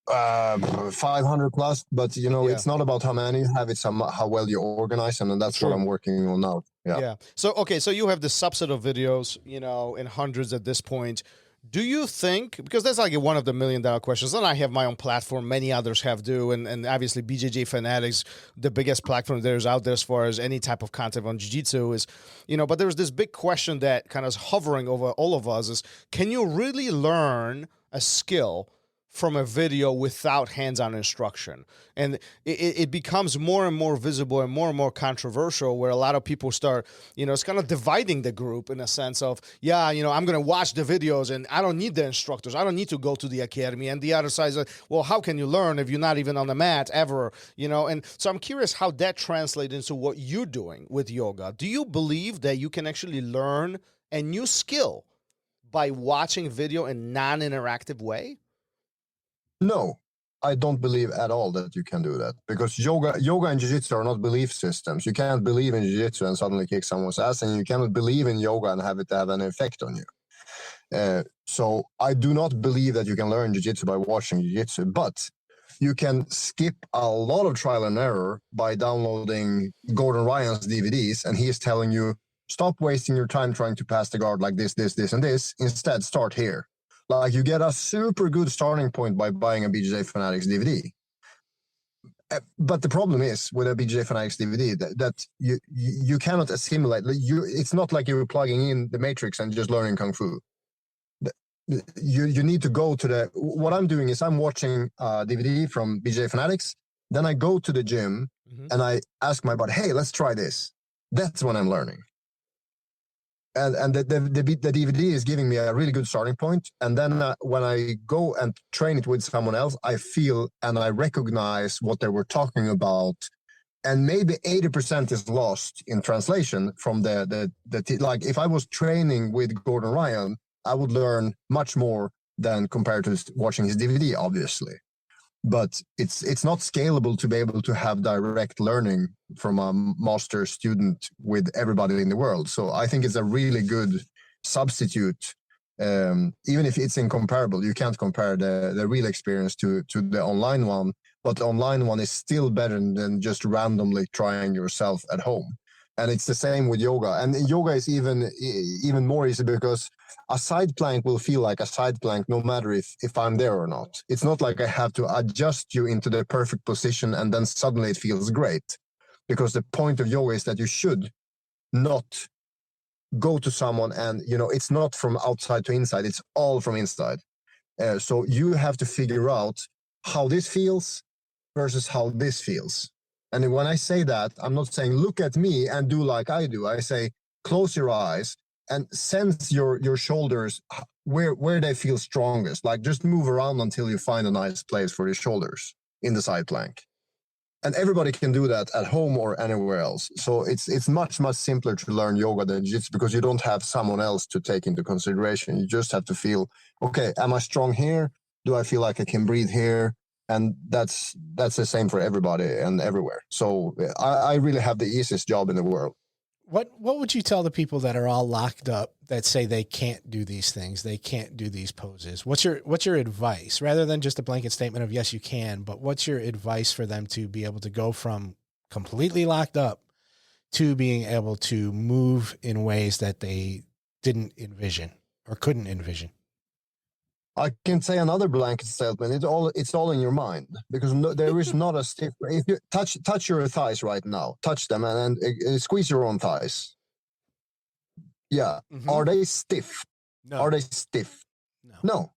500 plus, but it's not about how many you have, it's how well you organize them, and that's what I'm working on now. Yeah. So you have this subset of videos, in hundreds at this point. Do you think, because that's like one of the $1 million questions, and I have my own platform, many others have too, and obviously BJJ Fanatics, the biggest platform there's out there as far as any type of content on jiu-jitsu is, but there's this big question that kind of is hovering over all of us is, can you really learn a skill from a video without hands-on instruction? And it becomes more and more visible and more controversial, where a lot of people start, it's kind of dividing the group in a sense of, I'm going to watch the videos and I don't need the instructors. I don't need to go to the academy. And the other side is like, well, how can you learn if you're not even on the mat ever? And so I'm curious how that translates into what you're doing with yoga. Do you believe that you can actually learn a new skill by watching video in non-interactive way? No, I don't believe at all that you can do that, because yoga and jiu-jitsu are not belief systems. You can't believe in jiu-jitsu and suddenly kick someone's ass, and you cannot believe in yoga and have it have an effect on you. So I do not believe that you can learn jiu-jitsu by watching jiu-jitsu, but you can skip a lot of trial and error by downloading Gordon Ryan's DVDs, and he is telling you, stop wasting your time trying to pass the guard like this, and this. Instead, start here. Like, you get a super good starting point by buying a BJJ Fanatics DVD. But the problem is with a BJJ Fanatics DVD that you cannot assimilate. It's not like you're plugging in the Matrix and just learning Kung Fu. You need to go to what I'm doing is I'm watching a DVD from BJJ Fanatics. Then I go to the gym and I ask my buddy, hey, let's try this. That's when I'm learning. And the DVD is giving me a really good starting point. And then when I go and train it with someone else, I feel and I recognize what they were talking about. And maybe 80% is lost in translation from like if I was training with Gordon Ryan, I would learn much more than compared to watching his DVD, obviously. But it's not scalable to be able to have direct learning from a master student with everybody in the world. So I think it's a really good substitute. Even if it's incomparable, you can't compare the real experience to the online one. But the online one is still better than just randomly trying yourself at home. And it's the same with yoga. And yoga is even more easy because a side plank will feel like a side plank no matter if I'm there or not. It's not like I have to adjust you into the perfect position and then suddenly it feels great. Because the point of yoga is that you should not go to someone and, it's not from outside to inside. It's all from inside. So you have to figure out how this feels versus how this feels. And when I say that, I'm not saying look at me and do like I do. I say close your eyes and sense your shoulders where they feel strongest. Like just move around until you find a nice place for your shoulders in the side plank. And everybody can do that at home or anywhere else. So it's much simpler to learn yoga than jiu-jitsu because you don't have someone else to take into consideration. You just have to feel, okay, am I strong here? Do I feel like I can breathe here? And that's the same for everybody and everywhere. So I really have the easiest job in the world. What would you tell the people that are all locked up that say they can't do these things, they can't do these poses? What's your advice, rather than just a blanket statement of yes, you can, but what's your advice for them to be able to go from completely locked up to being able to move in ways that they didn't envision or couldn't envision? I can say another blanket statement. It's all in your mind, because there is not a stiff. If you touch your thighs right now, touch them and squeeze your own thighs. Yeah, Are they stiff? No. Are they stiff? No.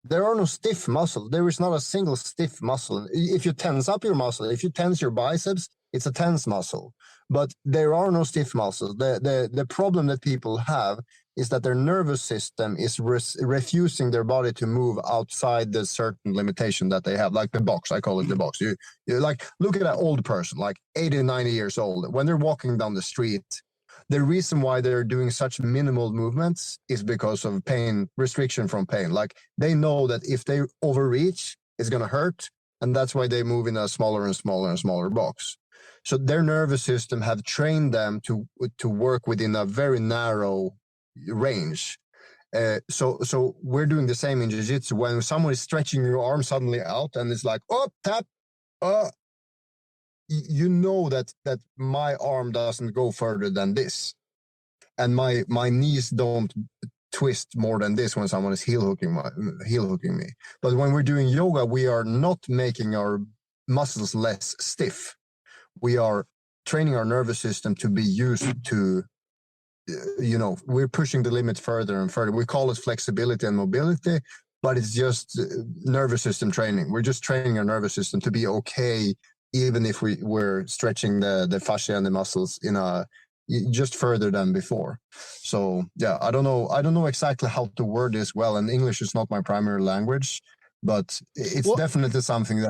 There are no stiff muscles. There is not a single stiff muscle. If you tense up your muscle, if you tense your biceps, it's a tense muscle. But there are no stiff muscles. The problem that people have is that their nervous system is refusing their body to move outside the certain limitation that they have, like the box. I call it the box. You like, look at an old person, like 80, 90 years old. When they're walking down the street, the reason why they're doing such minimal movements is because of pain, restriction from pain. Like they know that if they overreach, it's going to hurt. And that's why they move in a smaller and smaller and smaller box. So their nervous system have trained them to work within a very narrow range. So we're doing the same in jiu-jitsu. When someone is stretching your arm suddenly out and it's like, oh, tap, you know that my arm doesn't go further than this, and my knees don't twist more than this when someone is heel hooking me. But when we're doing yoga, we are not making our muscles less stiff. We are training our nervous system to be used to, we're pushing the limit further and further. We call it flexibility and mobility, but it's just nervous system training. We're just training our nervous system to be okay, even if we're stretching the fascia and the muscles just further than before. So yeah, I don't know exactly how to word this well, and English is not my primary language, but it's definitely something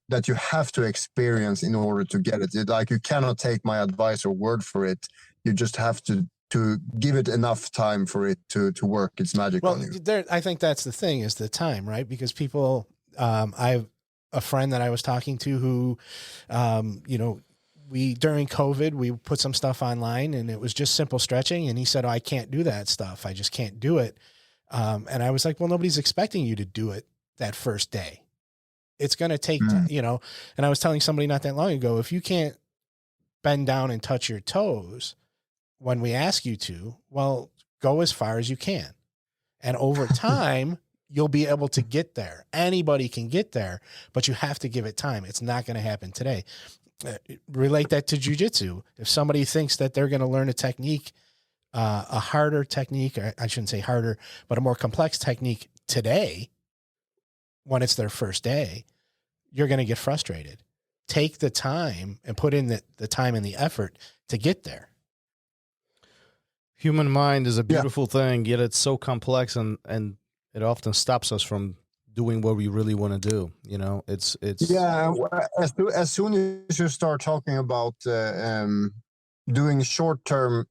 that you have to experience in order to get it. Like, you cannot take my advice or word for it. You just have to give it enough time for it to work its magic on you. I think that's the thing, is the time, right? Because people, I have a friend that I was talking to who, during COVID, we put some stuff online and it was just simple stretching. And he said, I can't do that stuff. I just can't do it. And I was like, well, nobody's expecting you to do it that first day. It's going to take, and I was telling somebody not that long ago, if you can't bend down and touch your toes when we ask you to, well, go as far as you can. And over time, you'll be able to get there. Anybody can get there, but you have to give it time. It's not going to happen today. Relate that to jiu-jitsu. If somebody thinks that they're going to learn a technique, a harder technique, or I shouldn't say harder, but a more complex technique today, when it's their first day, you're going to get frustrated. Take the time and put in the time and the effort to get there. Human mind is a beautiful thing, yet it's so complex, and it often stops us from doing what we really want to do. It's as soon as you start talking about doing short-term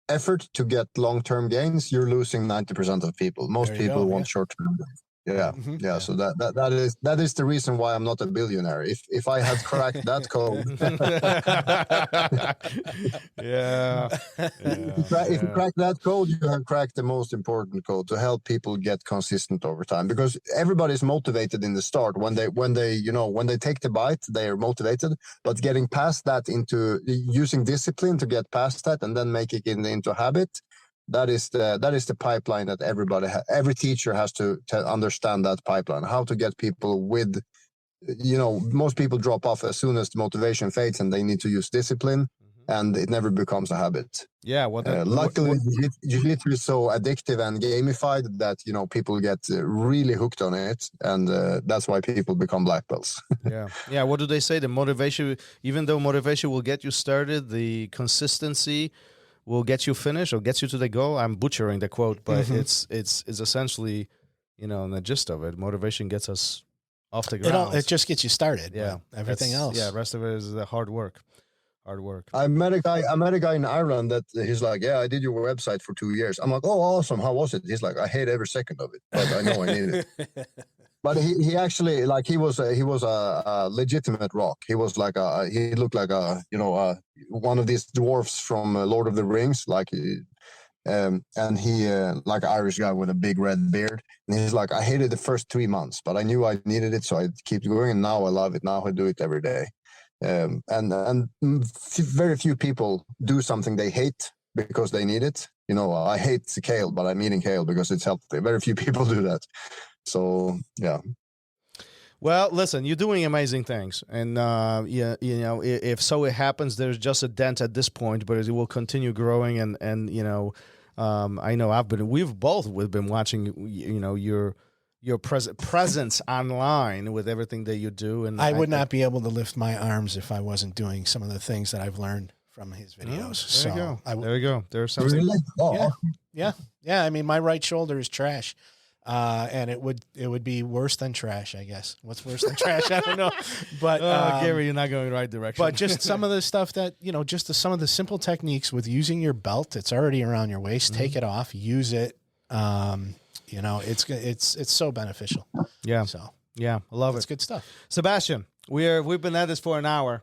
effort to get long-term gains, you're losing 90% of people. Most people want short-term gains. Yeah. So that is the reason why I'm not a billionaire. If I had cracked that code, if you crack that code, you have cracked the most important code to help people get consistent over time. Because everybody's motivated in the start. When they take the bite, they are motivated. But getting past that, into using discipline to get past that, and then make it into habit. That is the pipeline that every teacher has to understand, that pipeline, how to get people with, most people drop off as soon as the motivation fades, and they need to use discipline, and it never becomes a habit. Yeah. Luckily, jiu-jitsu is so addictive and gamified that, people get really hooked on it. And that's why people become black belts. Yeah. What do they say? The motivation, even though motivation will get you started, the consistency will get you finished or gets you to the goal. I'm butchering the quote, but it's essentially, the gist of it. Motivation gets us off the ground. It just gets you started. Yeah. Everything else. Yeah. The rest of it is the hard work. I met a guy in Ireland that he's like, yeah, I did your website for 2 years. I'm like, oh, awesome. How was it? He's like, I hate every second of it, but I know I needed it. But he actually, like, he was a legitimate rock. He was like he looked like one of these dwarfs from Lord of the Rings, like, and he like an Irish guy with a big red beard. And he's like, I hated the first 3 months, but I knew I needed it, so I keep going. And now I love it. Now I do it every day. And very few people do something they hate because they need it. I hate kale, but I'm eating kale because it's healthy. Very few people do that. So, yeah. Well, listen, you're doing amazing things. And, if so it happens, there's just a dent at this point, but it will continue growing. And I know we've been watching, your presence online with everything that you do. And I would not be able to lift my arms if I wasn't doing some of the things that I've learned from his videos. There you go. There's something. Really? Oh. Yeah. I mean, my right shoulder is trash. And it would be worse than trash, I guess. What's worse than trash? I don't know. But Gary, you're not going in the right direction. But just some of the stuff that, some of the simple techniques with using your belt. It's already around your waist. Take it off, use it. It's so beneficial. Yeah. So yeah, I love it. It's good stuff. Sebastian, we've been at this for an hour.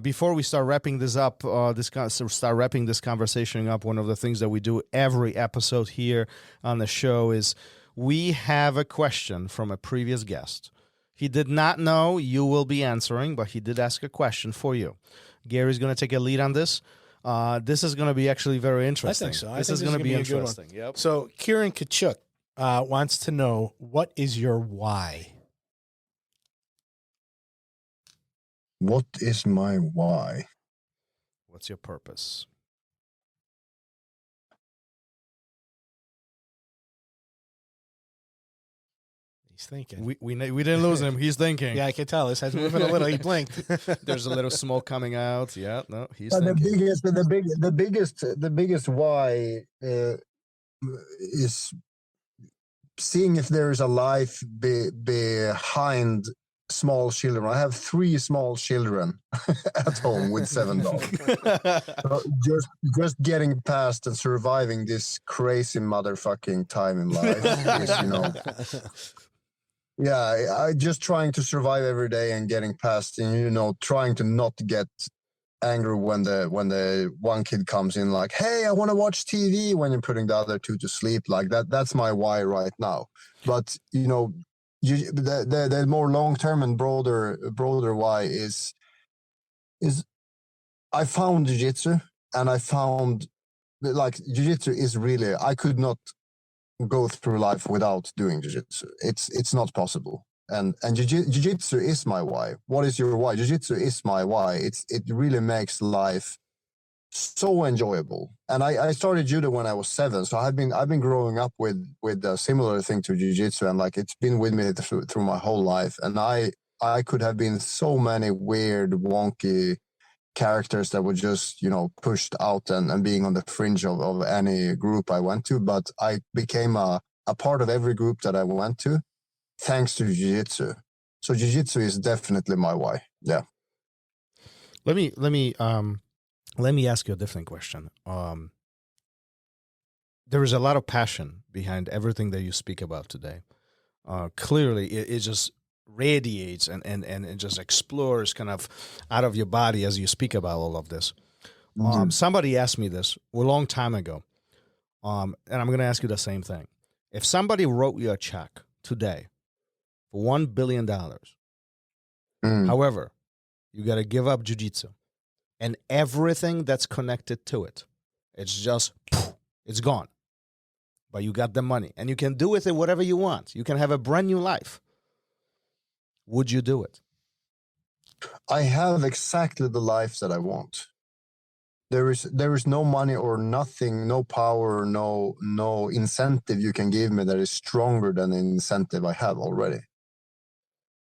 Before we start wrapping this up, start wrapping this conversation up, one of the things that we do every episode here on the show is we have a question from a previous guest. He did not know you will be answering, but he did ask a question for you. Gary's going to take a lead on this. This is going to be actually very interesting. I think so. This is going to be interesting. Yep. So Kieran Kichuk wants to know, what is your why? What is my why? What's your purpose? He's thinking. We didn't lose him. He's thinking. Yeah, I can tell. His head's moving a little. He blinked. There's a little smoke coming out. Yeah, no, he's the thinking. The biggest why is seeing if there is a life behind small children. I have 3 small children at home with 7 dogs. So just getting past and surviving this crazy motherfucking time in life is, yeah, I just trying to survive every day and getting past, and trying to not get angry when the one kid comes in like, hey, I want to watch TV, when you're putting the other 2 to sleep. Like that's my why right now. But the more long-term and broader why is I found jiu-jitsu, and I found like jiu-jitsu is really, I could not go through life without doing jiu-jitsu. It's not possible. And jiu-jitsu is my why. What is your why? Jiu-jitsu is my why. It really makes life so enjoyable. And I started judo when I was 7, so I've been growing up with a similar thing to jiu-jitsu, and like it's been with me through my whole life. And I could have been so many weird, wonky characters that were just pushed out and being on the fringe of any group I went to, but I became a part of every group that I went to thanks to jiu-jitsu. So jiu-jitsu is definitely my why. Yeah. Let me ask you a different question. There is a lot of passion behind everything that you speak about today. Clearly, it just radiates and it just explores kind of out of your body as you speak about all of this. Somebody asked me this a long time ago, and I'm going to ask you the same thing. If somebody wrote you a check today for $1 billion, however, you got to give up jiu-jitsu and everything that's connected to it, it's gone. But you got the money, and you can do with it whatever you want. You can have a brand new life. Would you do it? I have exactly the life that I want. There is no money or nothing, no power, no incentive you can give me that is stronger than the incentive I have already.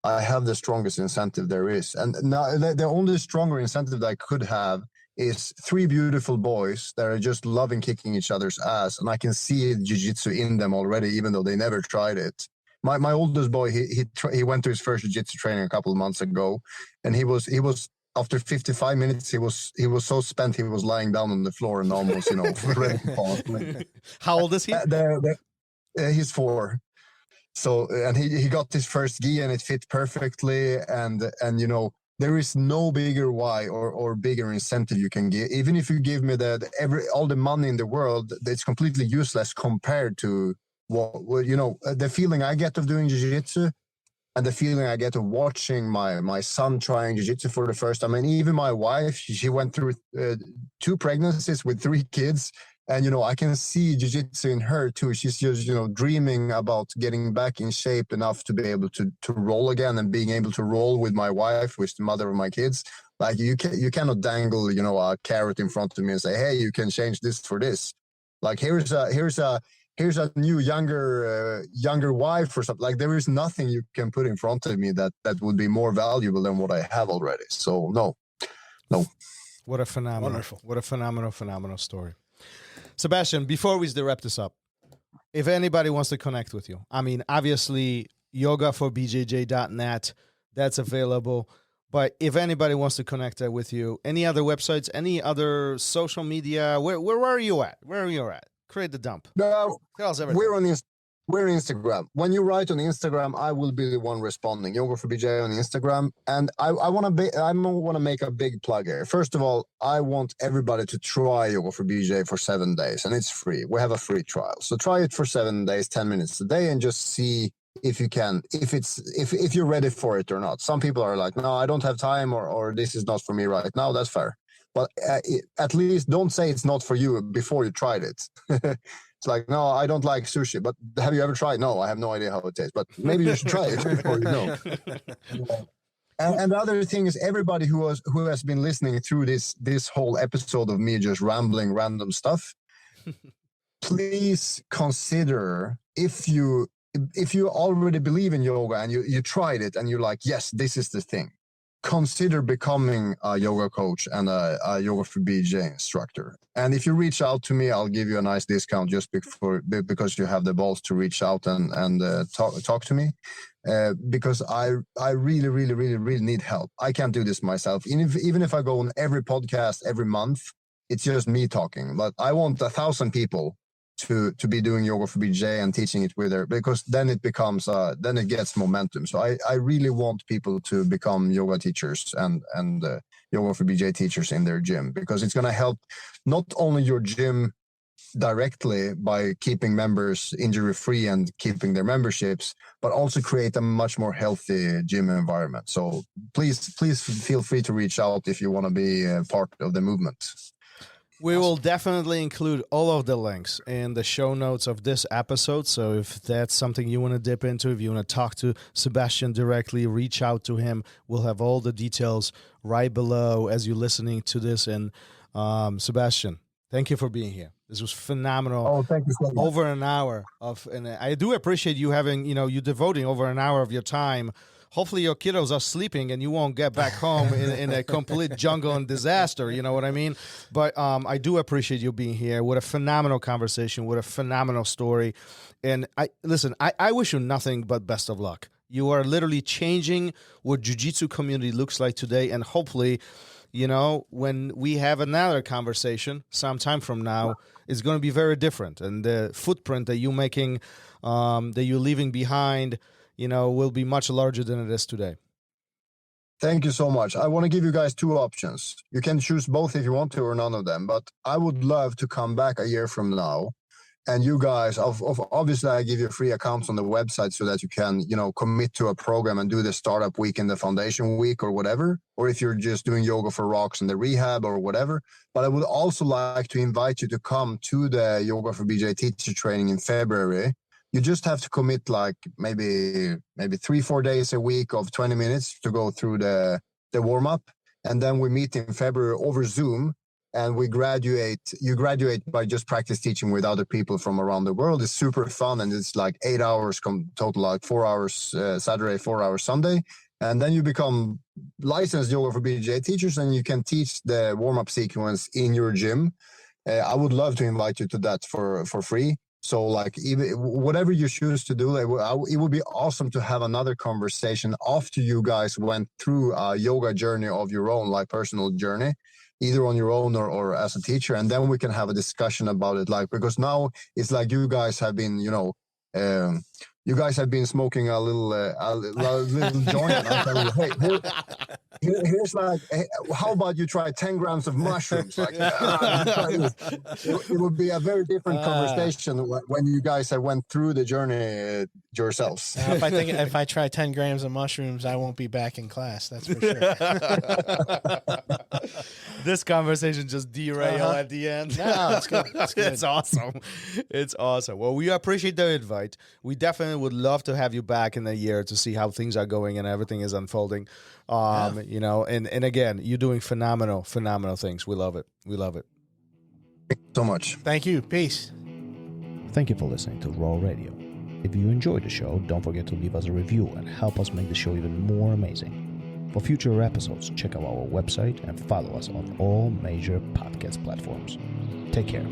I have the strongest incentive there is. And now the only stronger incentive that I could have is three beautiful boys that are just loving kicking each other's ass, and I can see jiu-jitsu in them already, even though they never tried it. My oldest boy, he went to his first jiu-jitsu training a couple of months ago, and he was after 55 minutes he was so spent he was lying down on the floor and almost ready to fall asleep. How old is he? He's 4. So, and he got his first gi and it fit perfectly, and there is no bigger why or bigger incentive you can give. Even if you give me all the money in the world, it's completely useless compared to the feeling I get of doing jiu-jitsu and the feeling I get of watching my son trying jiu-jitsu for the first time. And even my wife, she went through 2 pregnancies with 3 kids. And, I can see jiu-jitsu in her too. She's just, dreaming about getting back in shape enough to be able to roll again, and being able to roll with my wife, who is the mother of my kids. Like you cannot dangle, a carrot in front of me and say, hey, you can change this for this. Like here's a new younger wife or something. Like there is nothing you can put in front of me that would be more valuable than what I have already. So no. What a phenomenal story. Sebastian, before we wrap this up, if anybody wants to connect with you, I mean, obviously, yogaforbjj.net, that's available. But if anybody wants to connect with you, any other websites, any other social media, where are you at? Where are you at? Create the dump. No, Tell us everything. We're on Instagram. When you write on Instagram, I will be the one responding. Yoga for BJ on Instagram, and I want to make a big plug here. First of all, I want everybody to try Yoga for BJ for 7 days, and it's free. We have a free trial, so try it for 7 days, 10 minutes a day, and just see if you can, if you're ready for it or not. Some people are like, no, I don't have time, or this is not for me right now. That's fair, but at least don't say it's not for you before you tried it. It's like, no, I don't like sushi, but have you ever tried? No, I have no idea how it tastes, but maybe you should try it before you know. And the other thing is, everybody who has been listening through this whole episode of me just rambling random stuff, please consider, if you already believe in yoga and you tried it and you're like, yes, this is the thing, consider becoming a yoga coach and a Yoga for BJ instructor. And if you reach out to me, I'll give you a nice discount just because you have the balls to reach out and talk to me. Because I really, really, really, really need help. I can't do this myself. Even if I go on every podcast every month, it's just me talking. But I want 1,000 people to be doing Yoga for BJ and teaching it with her, because then it becomes then it gets momentum. So I really want people to become yoga teachers and Yoga for BJ teachers in their gym, because it's going to help not only your gym directly by keeping members injury free and keeping their memberships, but also create a much more healthy gym environment. So please feel free to reach out if you want to be part of the movement. We will definitely include all of the links in the show notes of this episode. So if that's something you want to dip into, if you want to talk to Sebastian directly, reach out to him. We'll have all the details right below as you're listening to this. And Sebastian, thank you for being here. This was phenomenal. Oh, thank you so much. Over an hour and I do appreciate you having, you devoting over an hour of your time. Hopefully your kiddos are sleeping and you won't get back home in a complete jungle and disaster. You know what I mean? But I do appreciate you being here. What a phenomenal conversation. What a phenomenal story. And I wish you nothing but best of luck. You are literally changing what jiu-jitsu community looks like today. And hopefully, when we have another conversation sometime from now, it's going to be very different. And the footprint that you're making, that you're leaving behind, will be much larger than it is today. Thank you so much. I want to give you guys 2 options. You can choose both if you want to, or none of them. But I would love to come back a year from now. And you guys, obviously, I give you free accounts on the website so that you can, commit to a program and do the startup week and the foundation week or whatever. Or if you're just doing yoga for rocks and the rehab or whatever. But I would also like to invite you to come to the Yoga for BJ teacher training in February. You just have to commit like maybe 3-4 days a week of 20 minutes to go through the warm-up. And then we meet in February over Zoom, and we graduate. You graduate by just practice teaching with other people from around the world. It's super fun, and it's like 8 hours total, like 4 hours Saturday, 4 hours Sunday. And then you become licensed yoga for BJJ teachers, and you can teach the warm-up sequence in your gym. I would love to invite you to that for free. So like even whatever you choose to do, it would be awesome to have another conversation after you guys went through a yoga journey of your own, like personal journey, either on your own or as a teacher. And then we can have a discussion about it. Like, because now it's like you guys have been, you guys have been smoking a little joint. And I'm telling you, hey, here's like, hey, how about you try 10 grams of mushrooms? Like, it would be a very different conversation when you guys have went through the journey yourselves. If I try 10 grams of mushrooms, I won't be back in class. That's for sure. This conversation just derailed at the end. No, it's good. It's awesome. It's awesome. Well, we appreciate the invite. We definitely would love to have you back in a year to see how things are going and everything is unfolding. And again, you're doing phenomenal things. We love it. Thank you so much. Thank you. Peace. Thank you for listening to RŌL Radio. If you enjoyed the show, don't forget to leave us a review and help us make the show even more amazing. For future episodes, check out our website and follow us on all major podcast platforms. Take care.